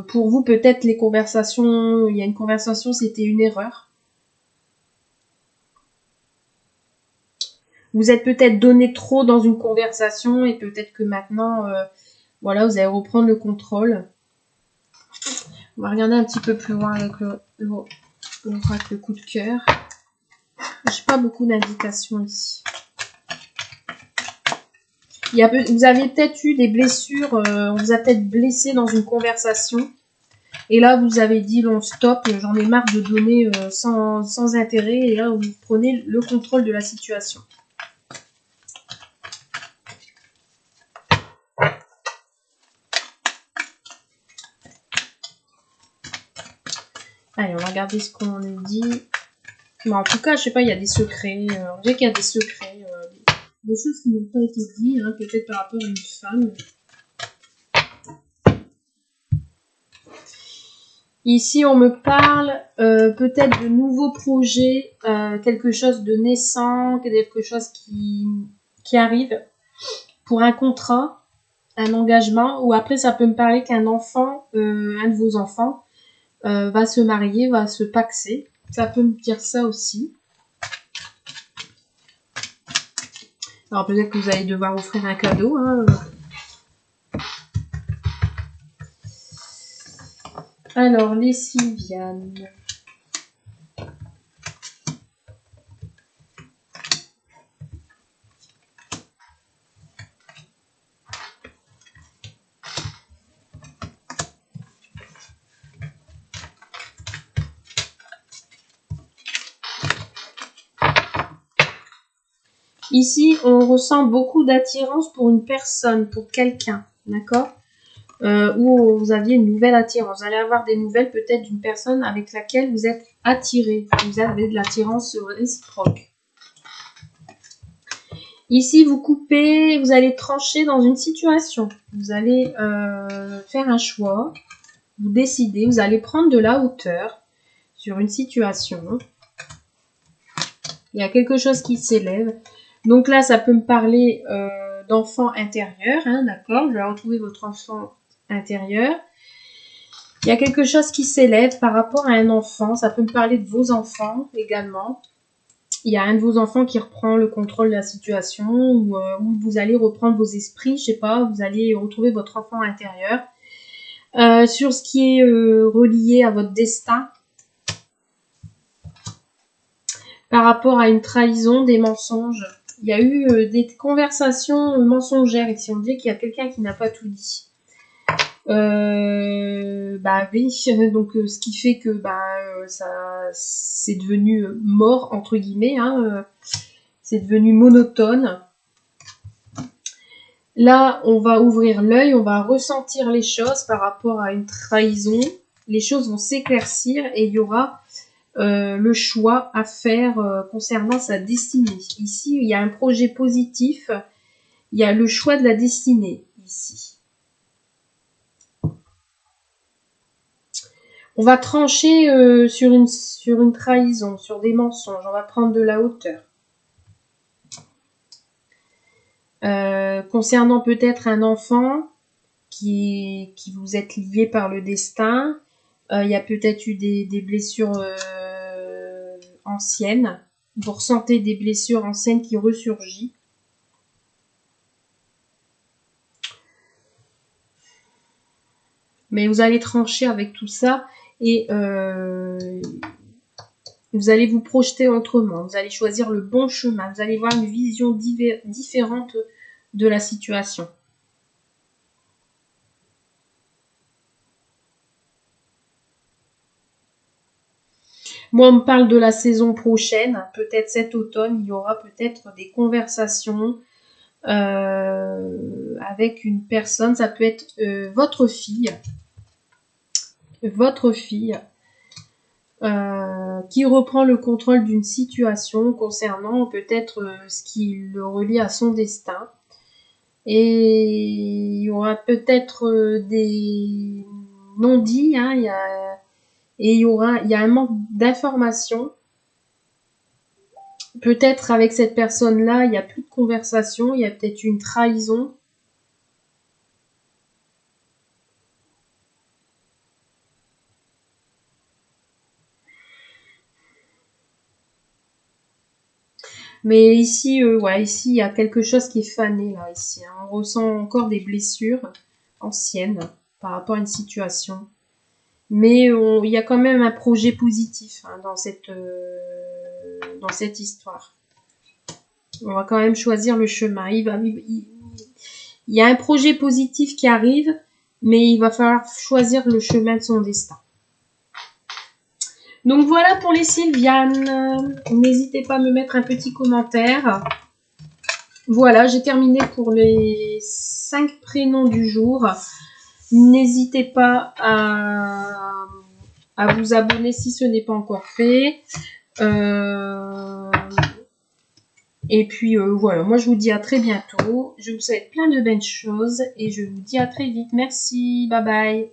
pour vous peut-être les conversations, il y a une conversation, c'était une erreur. Vous êtes peut-être donné trop dans une conversation et peut-être que maintenant, voilà, vous allez reprendre le contrôle. On va regarder un petit peu plus loin avec le coup de cœur. J'ai pas beaucoup d'indications ici. Vous avez peut-être eu des blessures, on vous a peut-être blessé dans une conversation. Et là, vous avez dit, non, stop, j'en ai marre de donner sans intérêt. Et là, vous prenez le contrôle de la situation. Allez, on va regarder ce qu'on nous dit. Mais en tout cas, je sais pas, il y a des secrets. On dirait qu'il y a des secrets. Des choses qui n'ont pas été dites, hein, peut-être par rapport à une femme. Ici, on me parle peut-être de nouveaux projets, quelque chose de naissant, quelque chose qui arrive pour un contrat, un engagement, ou après ça peut me parler qu'un enfant, un de vos enfants, va se marier, va se paxer. Ça peut me dire ça aussi. Alors peut-être que vous allez devoir offrir un cadeau. Hein. Alors, les Sylviane. Ici, on ressent beaucoup d'attirance pour une personne, pour quelqu'un, d'accord? Où vous aviez une nouvelle attirance. Vous allez avoir des nouvelles peut-être d'une personne avec laquelle vous êtes attiré. Vous avez de l'attirance réciproque. Ici, vous coupez, vous allez trancher dans une situation. Vous allez faire un choix, vous décidez, vous allez prendre de la hauteur sur une situation. Il y a quelque chose qui s'élève. Donc là, ça peut me parler d'enfant intérieur, hein, d'accord? Je vais retrouver votre enfant intérieur. Il y a quelque chose qui s'élève par rapport à un enfant. Ça peut me parler de vos enfants également. Il y a un de vos enfants qui reprend le contrôle de la situation ou vous allez reprendre vos esprits, je sais pas, vous allez retrouver votre enfant intérieur. Sur ce qui est relié à votre destin, par rapport à une trahison, des mensonges. Il y a eu des conversations mensongères ici. On dit qu'il y a quelqu'un qui n'a pas tout dit. Bah oui, donc ce qui fait que ça c'est devenu mort entre guillemets, hein, c'est devenu monotone. Là, on va ouvrir l'œil, on va ressentir les choses par rapport à une trahison. Les choses vont s'éclaircir et il y aura le choix à faire concernant sa destinée. Ici, il y a un projet positif, il y a le choix de la destinée ici. On va trancher sur une trahison, sur des mensonges. On va prendre de la hauteur. Concernant peut-être un enfant qui vous êtes lié par le destin, il y a peut-être eu des blessures anciennes. Vous ressentez des blessures anciennes qui ressurgissent. Mais vous allez trancher avec tout ça et vous allez vous projeter autrement. Vous allez choisir le bon chemin. Vous allez voir une vision différente de la situation. Moi, on me parle de la saison prochaine. Peut-être cet automne, il y aura peut-être des conversations avec une personne. Ça peut être votre fille. Votre fille. Qui reprend le contrôle d'une situation concernant peut-être ce qui le relie à son destin. Et il y aura peut-être des non-dits, hein, il y a un manque d'informations. Peut-être avec cette personne-là, il n'y a plus de conversation, il y a peut-être une trahison. Mais ici, ici, il y a quelque chose qui est fané, là, ici. Hein. On ressent encore des blessures anciennes par rapport à une situation. Mais il y a quand même un projet positif hein, dans cette histoire. On va quand même choisir le chemin. Il y a un projet positif qui arrive, mais il va falloir choisir le chemin de son destin. Donc voilà pour les Sylvianes. N'hésitez pas à me mettre un petit commentaire. Voilà, j'ai terminé pour les 5 prénoms du jour. N'hésitez pas à vous abonner si ce n'est pas encore fait. Et puis voilà, moi je vous dis à très bientôt. Je vous souhaite plein de belles choses et je vous dis à très vite. Merci, bye bye.